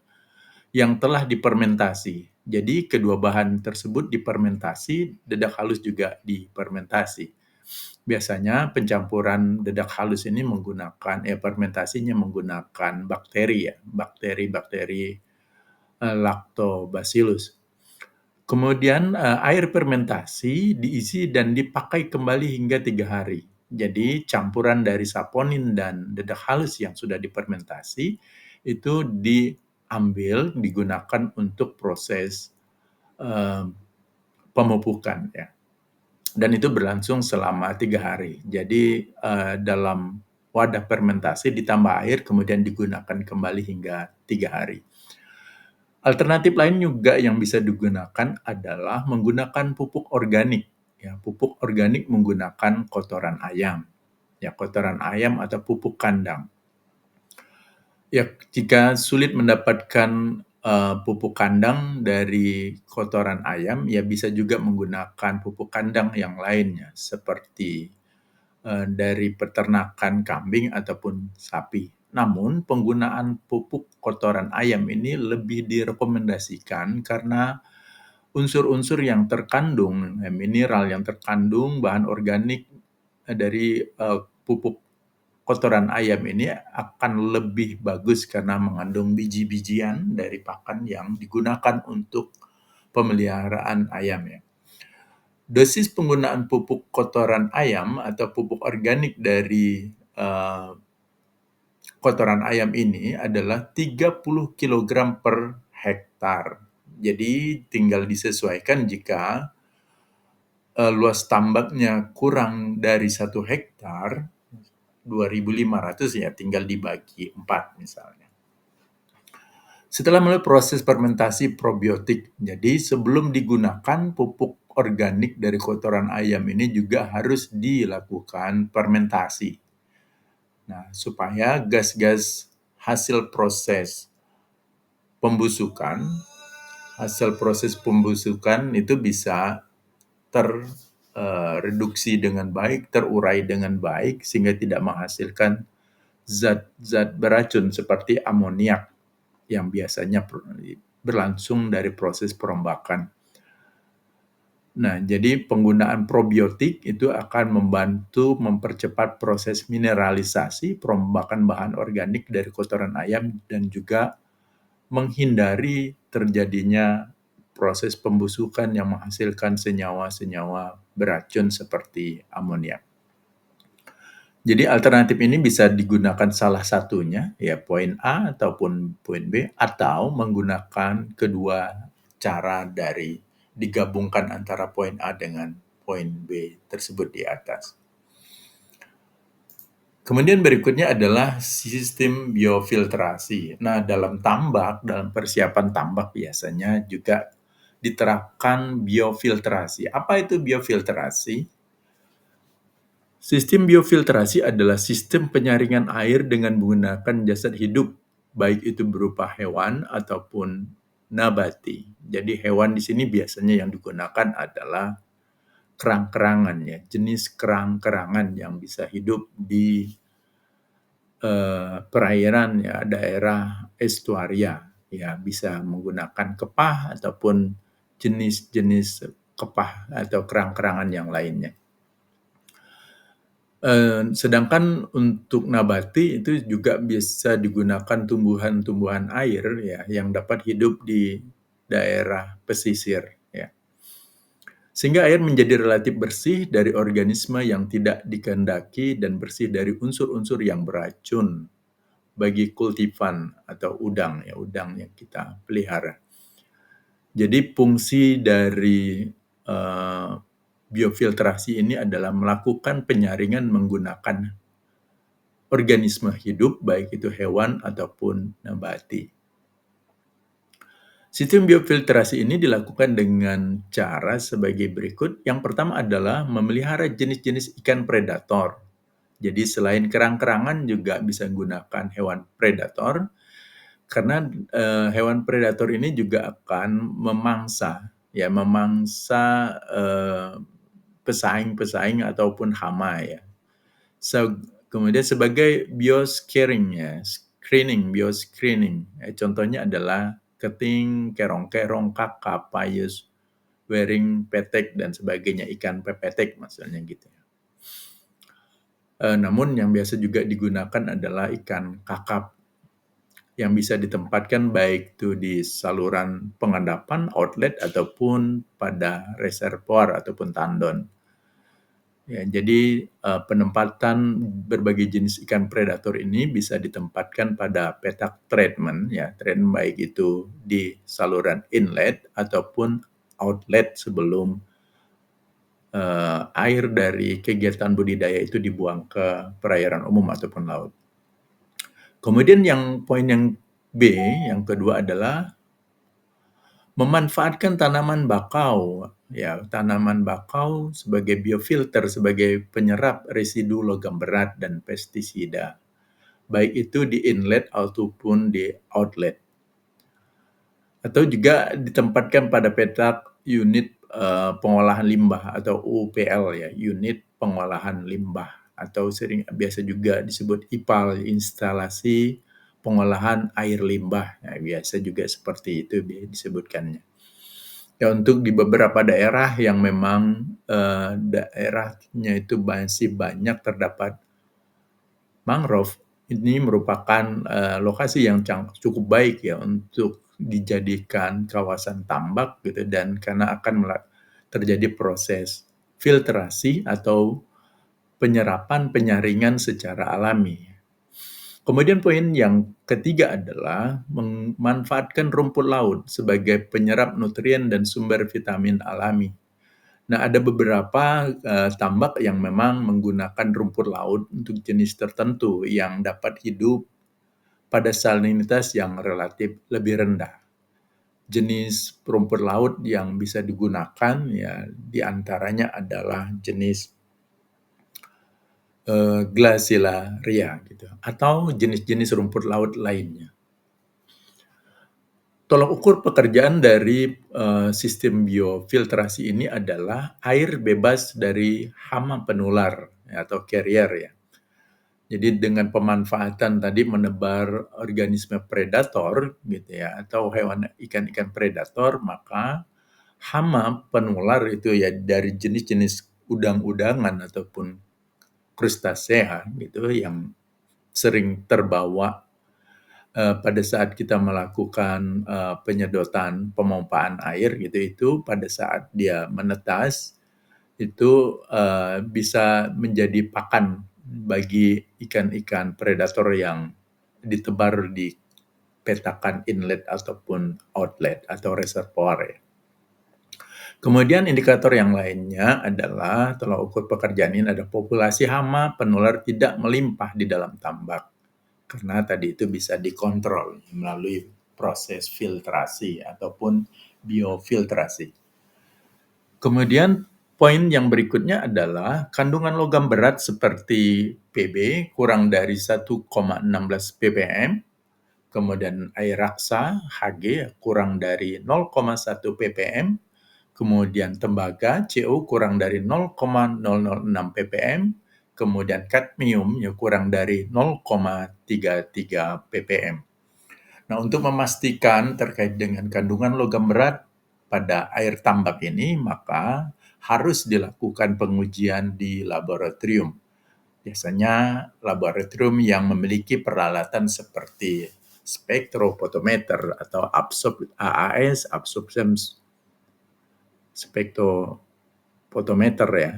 Speaker 1: yang telah difermentasi. Jadi kedua bahan tersebut difermentasi, dedak halus juga difermentasi. Biasanya pencampuran dedak halus ini menggunakan fermentasinya menggunakan bakteri ya, bakteri-bakteri Lactobacillus. Kemudian air fermentasi diisi dan dipakai kembali hingga 3 hari. Jadi campuran dari saponin dan dedak halus yang sudah difermentasi itu diambil digunakan untuk proses pemupukan ya. Dan itu berlangsung selama 3 hari. Jadi dalam wadah fermentasi ditambah air kemudian digunakan kembali hingga 3 hari. Alternatif lain juga yang bisa digunakan adalah menggunakan pupuk organik. Ya, pupuk organik menggunakan kotoran ayam. Ya, kotoran ayam atau pupuk kandang. Ya, jika sulit mendapatkan pupuk kandang dari kotoran ayam, ya bisa juga menggunakan pupuk kandang yang lainnya, seperti dari peternakan kambing ataupun sapi. Namun, penggunaan pupuk kotoran ayam ini lebih direkomendasikan karena unsur-unsur yang terkandung, mineral yang terkandung, bahan organik dari pupuk kotoran ayam ini akan lebih bagus karena mengandung biji-bijian dari pakan yang digunakan untuk pemeliharaan ayam ya. Dosis penggunaan pupuk kotoran ayam atau pupuk organik dari kotoran ayam ini adalah 30 kg per hektar. Jadi tinggal disesuaikan jika luas tambaknya kurang dari 1 hektar, 2.500 ya tinggal dibagi 4 misalnya. Setelah melalui proses fermentasi probiotik, jadi sebelum digunakan pupuk organik dari kotoran ayam ini juga harus dilakukan fermentasi. Nah, supaya gas-gas hasil proses pembusukan itu bisa terreduksi dengan baik, terurai dengan baik sehingga tidak menghasilkan zat-zat beracun seperti amoniak yang biasanya berlangsung dari proses perombakan. Nah, jadi penggunaan probiotik itu akan membantu mempercepat proses mineralisasi perombakan bahan organik dari kotoran ayam dan juga menghindari terjadinya proses pembusukan yang menghasilkan senyawa-senyawa beracun seperti amoniak. Jadi alternatif ini bisa digunakan salah satunya, ya poin A ataupun poin B, atau menggunakan kedua cara dari digabungkan antara poin A dengan poin B tersebut di atas. Kemudian berikutnya adalah sistem biofiltrasi. Nah, dalam tambak, dalam persiapan tambak biasanya juga diterapkan biofiltrasi. Apa itu biofiltrasi? Sistem biofiltrasi adalah sistem penyaringan air dengan menggunakan jasad hidup, baik itu berupa hewan ataupun nabati. Jadi hewan di sini biasanya yang digunakan adalah kerang-kerangan ya, jenis kerang-kerangan yang bisa hidup di perairan ya, daerah estuaria ya, bisa menggunakan kepah ataupun jenis-jenis kepah atau kerang-kerangan yang lainnya. Sedangkan untuk nabati itu juga bisa digunakan tumbuhan-tumbuhan air ya yang dapat hidup di daerah pesisir ya. Sehingga air menjadi relatif bersih dari organisme yang tidak dikehendaki dan bersih dari unsur-unsur yang beracun bagi kultifan atau udang ya, udang yang kita pelihara. Jadi fungsi dari biofiltrasi ini adalah melakukan penyaringan menggunakan organisme hidup, baik itu hewan ataupun nabati. Sistem biofiltrasi ini dilakukan dengan cara sebagai berikut. Yang pertama adalah memelihara jenis-jenis ikan predator. Jadi selain kerang-kerangan juga bisa menggunakan hewan predator, karena hewan predator ini juga akan memangsa pesaing-pesaing ataupun hama ya. Kemudian sebagai bioscreening ya, bioscreening. Contohnya adalah keting, kerong-kerong, kakap, payus, wering, petek dan sebagainya, ikan pepetek maksudnya gitu ya. Namun yang biasa juga digunakan adalah ikan kakap yang bisa ditempatkan baik itu di saluran pengendapan, outlet, ataupun pada reservoir ataupun tandon. Ya, jadi penempatan berbagai jenis ikan predator ini bisa ditempatkan pada petak treatment, ya, treatment baik itu di saluran inlet ataupun outlet sebelum air dari kegiatan budidaya itu dibuang ke perairan umum ataupun laut. Kemudian poin yang B, yang kedua adalah memanfaatkan tanaman bakau. Ya, tanaman bakau sebagai biofilter, sebagai penyerap residu logam berat dan pestisida, baik itu di inlet ataupun di outlet. Atau juga ditempatkan pada petak unit pengolahan limbah atau UPL ya, unit pengolahan limbah, atau biasa juga disebut IPAL, instalasi pengolahan air limbah. Nah, biasa juga seperti itu disebutkannya. Ya, untuk di beberapa daerah yang memang daerahnya itu masih banyak terdapat mangrove, ini merupakan lokasi yang cukup baik ya untuk dijadikan kawasan tambak gitu, dan karena akan terjadi proses filtrasi atau penyerapan penyaringan secara alami. Kemudian poin yang ketiga adalah memanfaatkan rumput laut sebagai penyerap nutrien dan sumber vitamin alami. Nah, ada beberapa tambak yang memang menggunakan rumput laut untuk jenis tertentu yang dapat hidup pada salinitas yang relatif lebih rendah. Jenis rumput laut yang bisa digunakan ya diantaranya adalah jenis Glaciaria gitu, atau jenis-jenis rumput laut lainnya. Tolok ukur pekerjaan dari sistem biofiltrasi ini adalah air bebas dari hama penular ya, atau carrier ya. Jadi dengan pemanfaatan tadi menebar organisme predator gitu ya, atau ikan-ikan predator, maka hama penular itu ya dari jenis-jenis udang-udangan ataupun krustasea gitu yang sering terbawa pada saat kita melakukan penyedotan pemompaan air gitu, itu pada saat dia menetas itu bisa menjadi pakan bagi ikan-ikan predator yang ditebar di petakan inlet ataupun outlet atau reservoir ya. Kemudian indikator yang lainnya adalah tolak ukur pekerjaan ini ada populasi hama penular tidak melimpah di dalam tambak. Karena tadi itu bisa dikontrol melalui proses filtrasi ataupun biofiltrasi. Kemudian poin yang berikutnya adalah kandungan logam berat seperti Pb kurang dari 1,16 ppm, kemudian air raksa Hg kurang dari 0,1 ppm, kemudian tembaga CO kurang dari 0,006 ppm, kemudian kadmium kurang dari 0,33 ppm. Nah, untuk memastikan terkait dengan kandungan logam berat pada air tambak ini, maka harus dilakukan pengujian di laboratorium. Biasanya laboratorium yang memiliki peralatan seperti spektrofotometer atau AAS, absorption spektrofotometer ya.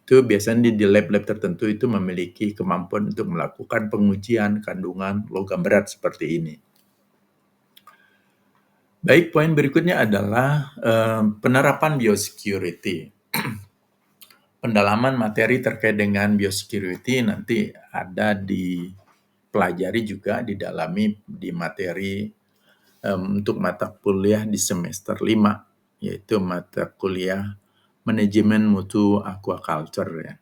Speaker 1: Itu biasanya di lab-lab tertentu itu memiliki kemampuan untuk melakukan pengujian kandungan logam berat seperti ini. Baik, poin berikutnya adalah penerapan biosecurity. Pendalaman materi terkait dengan biosecurity nanti ada dipelajari juga, didalami di materi untuk mata kuliah di semester 5, yaitu mata kuliah manajemen mutu aquaculture ya.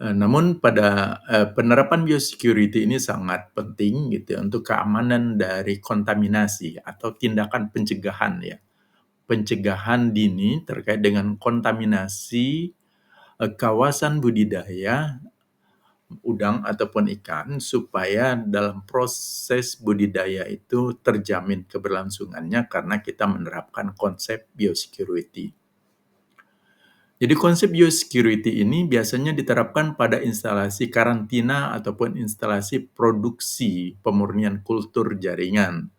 Speaker 1: Namun pada penerapan biosecurity ini sangat penting gitu ya, untuk keamanan dari kontaminasi atau tindakan pencegahan ya. Pencegahan dini terkait dengan kontaminasi kawasan budidaya udang ataupun ikan supaya dalam proses budidaya itu terjamin keberlangsungannya karena kita menerapkan konsep biosecurity. Jadi konsep biosecurity ini biasanya diterapkan pada instalasi karantina ataupun instalasi produksi pemurnian kultur jaringan.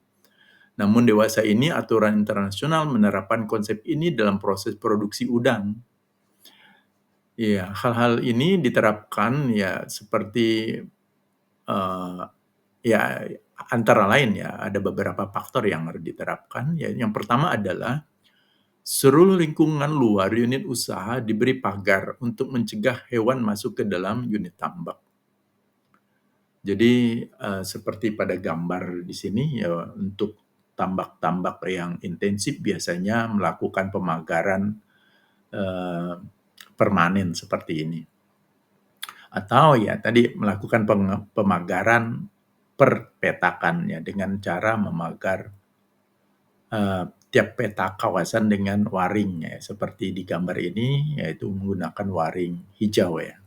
Speaker 1: Namun dewasa ini aturan internasional menerapkan konsep ini dalam proses produksi udang. Ya, hal-hal ini diterapkan ya seperti ya antara lain ya ada beberapa faktor yang harus diterapkan. Ya, yang pertama adalah seluruh lingkungan luar unit usaha diberi pagar untuk mencegah hewan masuk ke dalam unit tambak. Jadi seperti pada gambar di sini ya, untuk tambak-tambak yang intensif biasanya melakukan pemagaran permanen seperti ini. Atau ya tadi melakukan pemagaran per petakan ya dengan cara memagar tiap peta kawasan dengan waring ya, seperti di gambar ini yaitu menggunakan waring hijau ya.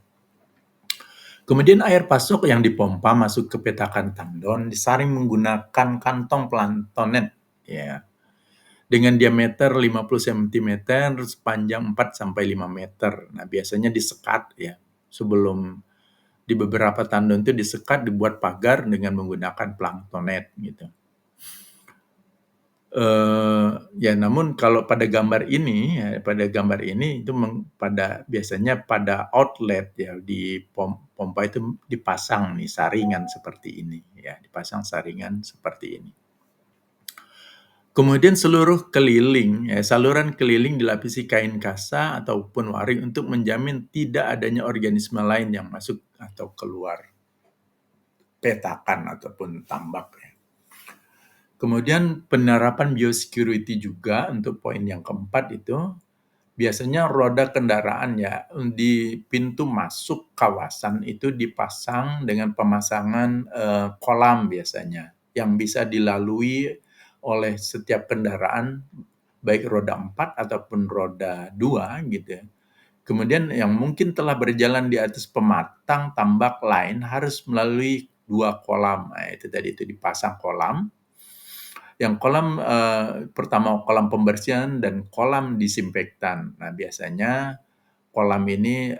Speaker 1: Kemudian air pasok yang dipompa masuk ke petakan tandon disaring menggunakan kantong plantonet ya. Dengan diameter 50 cm sepanjang 4 sampai 5 meter. Nah, biasanya disekat ya. Sebelum di beberapa tandon itu disekat, dibuat pagar dengan menggunakan planktonet gitu. Ya namun kalau pada gambar ini itu biasanya pada outlet ya di pompa itu dipasang nih saringan seperti ini ya, dipasang saringan seperti ini. Kemudian saluran keliling dilapisi kain kasa ataupun waring untuk menjamin tidak adanya organisme lain yang masuk atau keluar petakan ataupun tambak ya. Kemudian penerapan biosecurity juga untuk poin yang keempat itu, biasanya roda kendaraan ya di pintu masuk kawasan itu dipasang dengan pemasangan kolam biasanya yang bisa dilalui oleh setiap kendaraan baik roda 4 ataupun roda 2 gitu ya. Kemudian yang mungkin telah berjalan di atas pematang tambak lain harus melalui 2 kolam. Nah, itu tadi itu dipasang kolam. Yang kolam pertama kolam pembersihan dan kolam disinfektan. Nah, biasanya kolam ini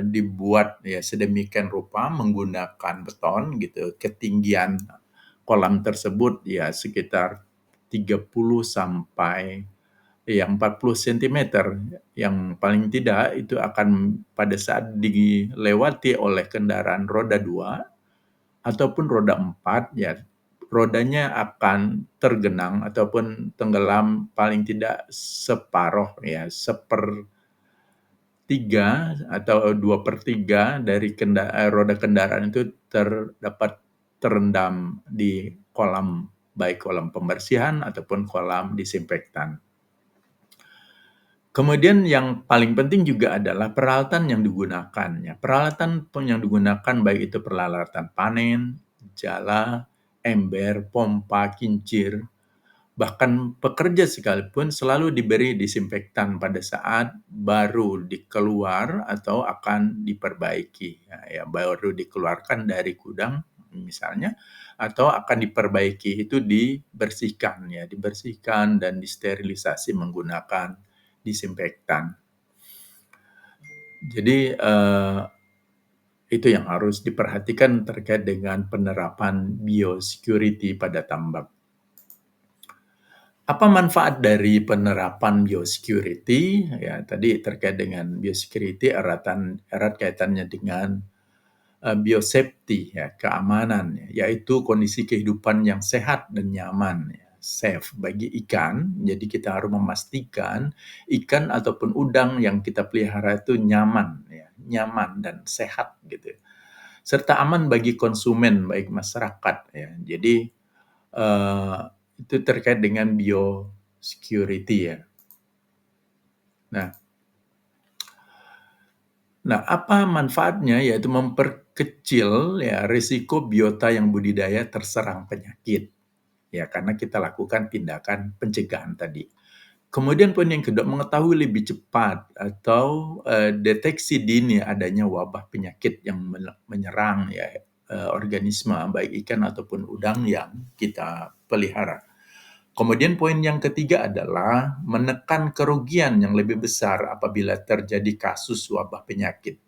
Speaker 1: dibuat ya sedemikian rupa menggunakan beton gitu. Ketinggian kolam tersebut ya sekitar 30 sampai ya 40 sentimeter, yang paling tidak itu akan pada saat dilewati oleh kendaraan roda 2 ataupun roda 4, ya rodanya akan tergenang ataupun tenggelam paling tidak separoh, ya sepertiga atau 2/3 dari roda kendaraan itu terdapat terendam di kolam, baik kolam pembersihan ataupun kolam disinfektan. Kemudian yang paling penting juga adalah peralatan yang digunakan, ya. Peralatan yang digunakan baik itu peralatan panen, jala, ember, pompa, kincir, bahkan pekerja sekalipun selalu diberi disinfektan pada saat baru dikeluar atau akan diperbaiki, ya, baru dikeluarkan dari gudang misalnya, atau akan diperbaiki itu dibersihkan, ya, dibersihkan dan disterilisasi menggunakan disinfektan. Jadi, itu yang harus diperhatikan terkait dengan penerapan biosecurity pada tambak. Apa manfaat dari penerapan biosecurity? Ya, tadi terkait dengan biosecurity erat kaitannya dengan biosafety, ya, keamanan, ya, yaitu kondisi kehidupan yang sehat dan nyaman, ya, safe bagi ikan. Jadi kita harus memastikan ikan ataupun udang yang kita pelihara itu nyaman, ya, nyaman dan sehat gitu. Serta aman bagi konsumen, baik masyarakat, ya. Jadi eh, itu terkait dengan biosecurity, ya. Nah, apa manfaatnya? Yaitu memperkecil, ya, risiko biota yang budidaya terserang penyakit, ya, karena kita lakukan tindakan pencegahan tadi. Kemudian poin yang kedua, mengetahui lebih cepat atau deteksi dini adanya wabah penyakit yang menyerang, ya, organisme baik ikan ataupun udang yang kita pelihara. Kemudian poin yang ketiga adalah menekan kerugian yang lebih besar apabila terjadi kasus wabah penyakit.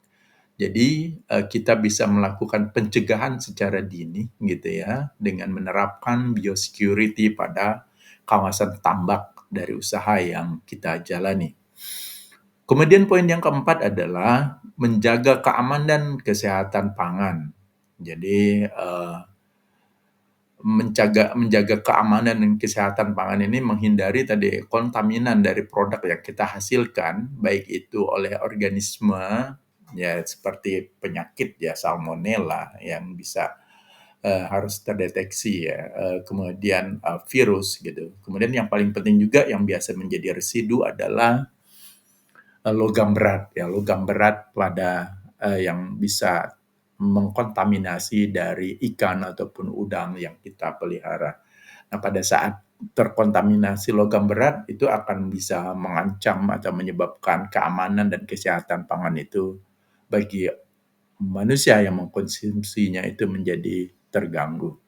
Speaker 1: Jadi kita bisa melakukan pencegahan secara dini gitu, ya, dengan menerapkan biosecurity pada kawasan tambak dari usaha yang kita jalani. Kemudian poin yang keempat adalah menjaga keamanan kesehatan pangan. Jadi menjaga keamanan dan kesehatan pangan ini menghindari tadi kontaminan dari produk yang kita hasilkan, baik itu oleh organisme, ya, seperti penyakit, ya, salmonella yang bisa harus terdeteksi, ya, kemudian virus gitu. Kemudian yang paling penting juga yang biasa menjadi residu adalah logam berat, ya, logam berat pada yang bisa mengkontaminasi dari ikan ataupun udang yang kita pelihara. Nah, pada saat terkontaminasi logam berat itu akan bisa mengancam atau menyebabkan keamanan dan kesehatan pangan itu bagi manusia yang mengkonsumsinya itu menjadi terganggu.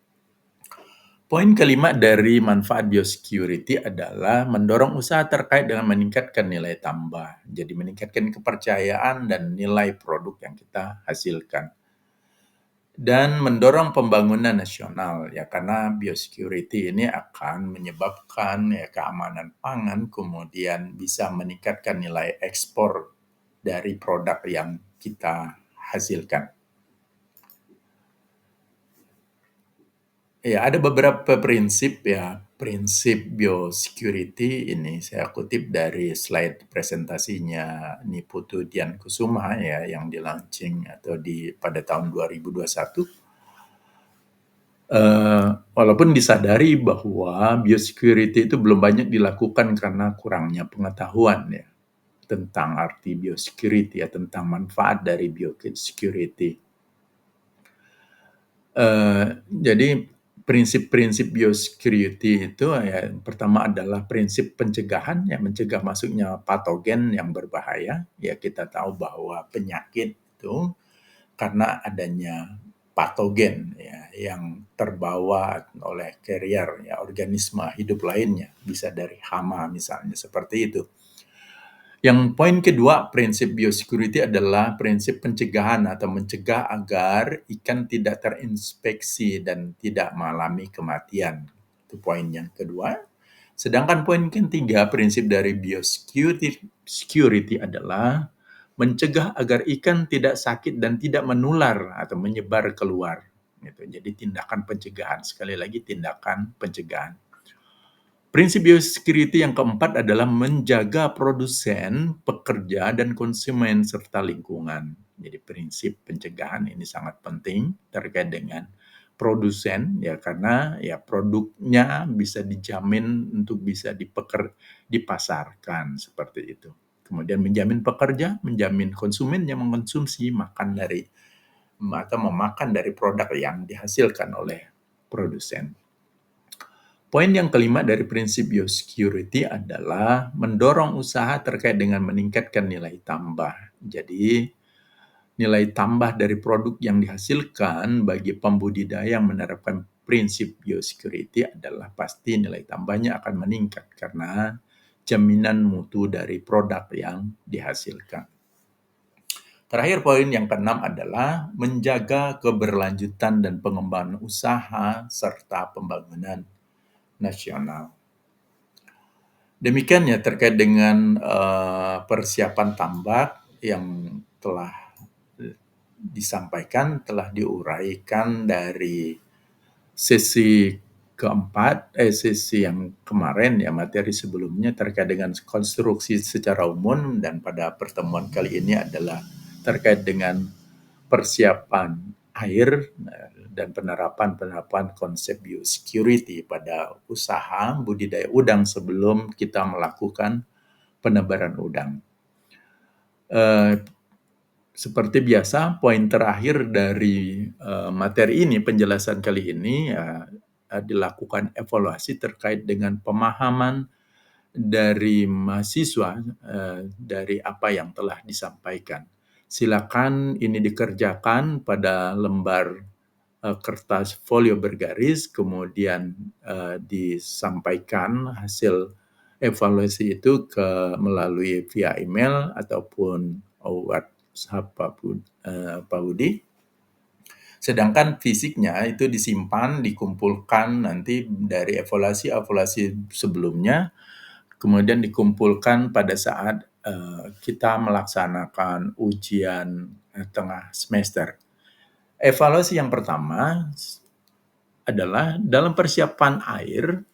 Speaker 1: Poin kelima dari manfaat biosecurity adalah mendorong usaha terkait dengan meningkatkan nilai tambah. Jadi meningkatkan kepercayaan dan nilai produk yang kita hasilkan. Dan mendorong pembangunan nasional, ya, karena biosecurity ini akan menyebabkan, ya, keamanan pangan, kemudian bisa meningkatkan nilai ekspor dari produk yang kita hasilkan. Ya, ada beberapa prinsip, ya, prinsip biosecurity ini saya kutip dari slide presentasinya Niputu Diankusuma, ya, yang di-launching atau pada tahun 2021. Walaupun disadari bahwa biosecurity itu belum banyak dilakukan karena kurangnya pengetahuan, ya, tentang arti biosecurity, ya, tentang manfaat dari biosecurity. Jadi prinsip-prinsip biosecurity itu, ya, pertama adalah prinsip pencegahan, ya, mencegah masuknya patogen yang berbahaya. Ya, kita tahu bahwa penyakit itu karena adanya patogen, ya, yang terbawa oleh carrier, ya, organisme hidup lainnya, bisa dari hama misalnya, seperti itu. Yang poin kedua, prinsip biosecurity adalah prinsip pencegahan atau mencegah agar ikan tidak terinspeksi dan tidak mengalami kematian. Itu poin yang kedua. Sedangkan poin ketiga, prinsip dari biosecurity adalah mencegah agar ikan tidak sakit dan tidak menular atau menyebar keluar. Gitu. Jadi tindakan pencegahan, sekali lagi tindakan pencegahan. Prinsip biosecurity yang keempat adalah menjaga produsen, pekerja, dan konsumen serta lingkungan. Jadi prinsip pencegahan ini sangat penting terkait dengan produsen ya karena ya produknya bisa dijamin untuk bisa dipasarkan seperti itu. Kemudian menjamin pekerja, menjamin konsumen yang mengkonsumsi makan dari atau memakan dari produk yang dihasilkan oleh produsen. Poin yang kelima dari prinsip biosecurity adalah mendorong usaha terkait dengan meningkatkan nilai tambah. Jadi, nilai tambah dari produk yang dihasilkan bagi pembudidaya yang menerapkan prinsip biosecurity adalah pasti nilai tambahnya akan meningkat karena jaminan mutu dari produk yang dihasilkan. Terakhir poin yang keenam adalah menjaga keberlanjutan dan pengembangan usaha serta pembangunan nasional. Demikian ya terkait dengan persiapan tambak yang telah disampaikan, telah diuraikan dari sesi sesi yang kemarin ya materi sebelumnya terkait dengan konstruksi secara umum dan pada pertemuan kali ini adalah terkait dengan persiapan air dan penerapan konsep biosecurity pada usaha budidaya udang sebelum kita melakukan penebaran udang. Seperti biasa, poin terakhir dari materi ini, penjelasan kali ini dilakukan evaluasi terkait dengan pemahaman dari mahasiswa dari apa yang telah disampaikan. Silakan ini dikerjakan pada lembar kertas folio bergaris, kemudian disampaikan hasil evaluasi itu melalui via email ataupun WhatsApp Pak Budi. Sedangkan fisiknya itu disimpan, dikumpulkan nanti dari evaluasi sebelumnya, kemudian dikumpulkan pada saat kita melaksanakan ujian tengah semester. Evaluasi yang pertama adalah dalam persiapan air,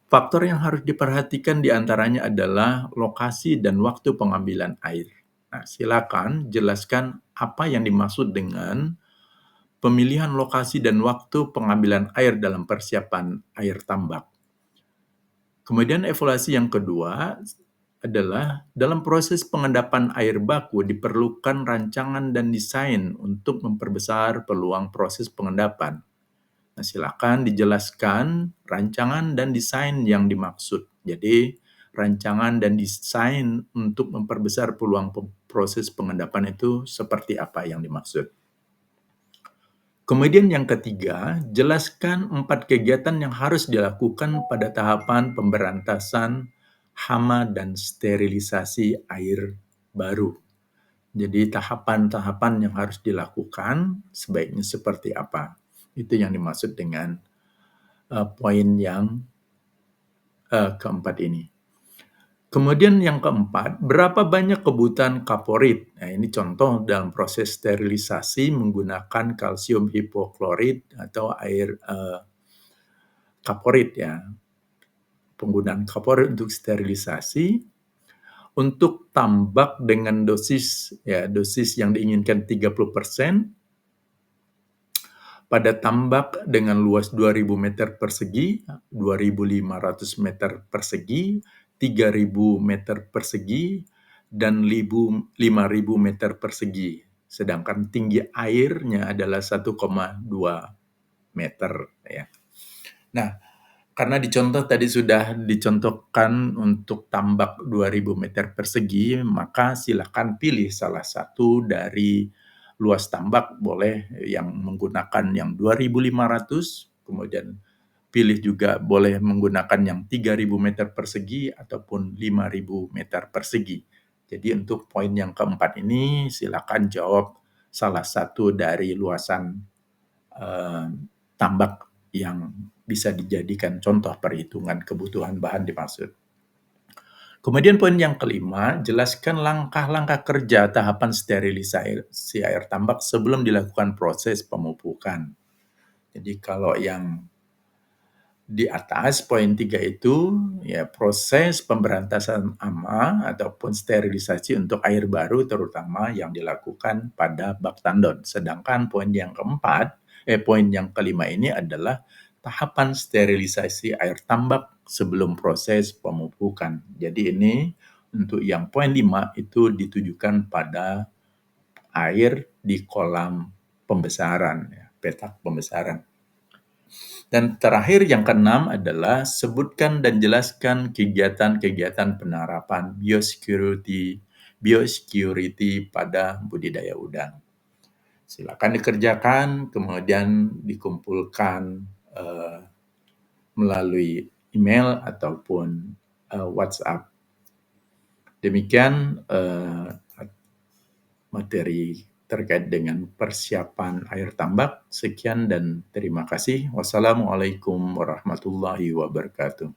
Speaker 1: faktor yang harus diperhatikan diantaranya adalah lokasi dan waktu pengambilan air. Nah, silakan jelaskan apa yang dimaksud dengan pemilihan lokasi dan waktu pengambilan air dalam persiapan air tambak. Kemudian evaluasi yang kedua adalah dalam proses pengendapan air baku diperlukan rancangan dan desain untuk memperbesar peluang proses pengendapan. Nah, silakan dijelaskan rancangan dan desain yang dimaksud. Jadi, rancangan dan desain untuk memperbesar peluang proses pengendapan itu seperti apa yang dimaksud. Kemudian yang ketiga, jelaskan 4 kegiatan yang harus dilakukan pada tahapan pemberantasan hama dan sterilisasi air baru. Jadi tahapan-tahapan yang harus dilakukan sebaiknya seperti apa. Itu yang dimaksud dengan poin yang keempat ini. Kemudian yang keempat, berapa banyak kebutuhan kaporit? Nah, ini contoh dalam proses sterilisasi menggunakan kalsium hipoklorit atau air kaporit ya. Penggunaan kaporit untuk sterilisasi. Untuk tambak dengan dosis yang diinginkan 30%, pada tambak dengan luas 2.000 meter persegi, 2.500 meter persegi, 3.000 meter persegi, dan 5.000 meter persegi. Sedangkan tinggi airnya adalah 1,2 meter. Ya. Nah, karena tadi sudah dicontohkan untuk tambak 2.000 meter persegi, maka silakan pilih salah satu dari luas tambak, boleh yang menggunakan yang 2.500, kemudian pilih juga boleh menggunakan yang 3.000 meter persegi ataupun 5.000 meter persegi. Jadi untuk poin yang keempat ini silakan jawab salah satu dari luasan tambak yang bisa dijadikan contoh perhitungan kebutuhan bahan dimaksud. Kemudian poin yang kelima, jelaskan langkah-langkah kerja tahapan sterilisasi air tambak sebelum dilakukan proses pemupukan. Jadi kalau yang di atas poin 3 itu ya proses pemberantasan hama ataupun sterilisasi untuk air baru terutama yang dilakukan pada bak tandon. Sedangkan poin yang kelima ini adalah tahapan sterilisasi air tambak sebelum proses pemupukan. Jadi ini untuk yang poin 5 itu ditujukan pada air di kolam pembesaran, ya, petak pembesaran. Dan terakhir yang keenam adalah sebutkan dan jelaskan kegiatan-kegiatan penerapan biosecurity pada budidaya udang. Silakan dikerjakan, kemudian dikumpulkan melalui email ataupun WhatsApp. Demikian materi terkait dengan persiapan air tambak. Sekian dan terima kasih. Wassalamualaikum warahmatullahi wabarakatuh.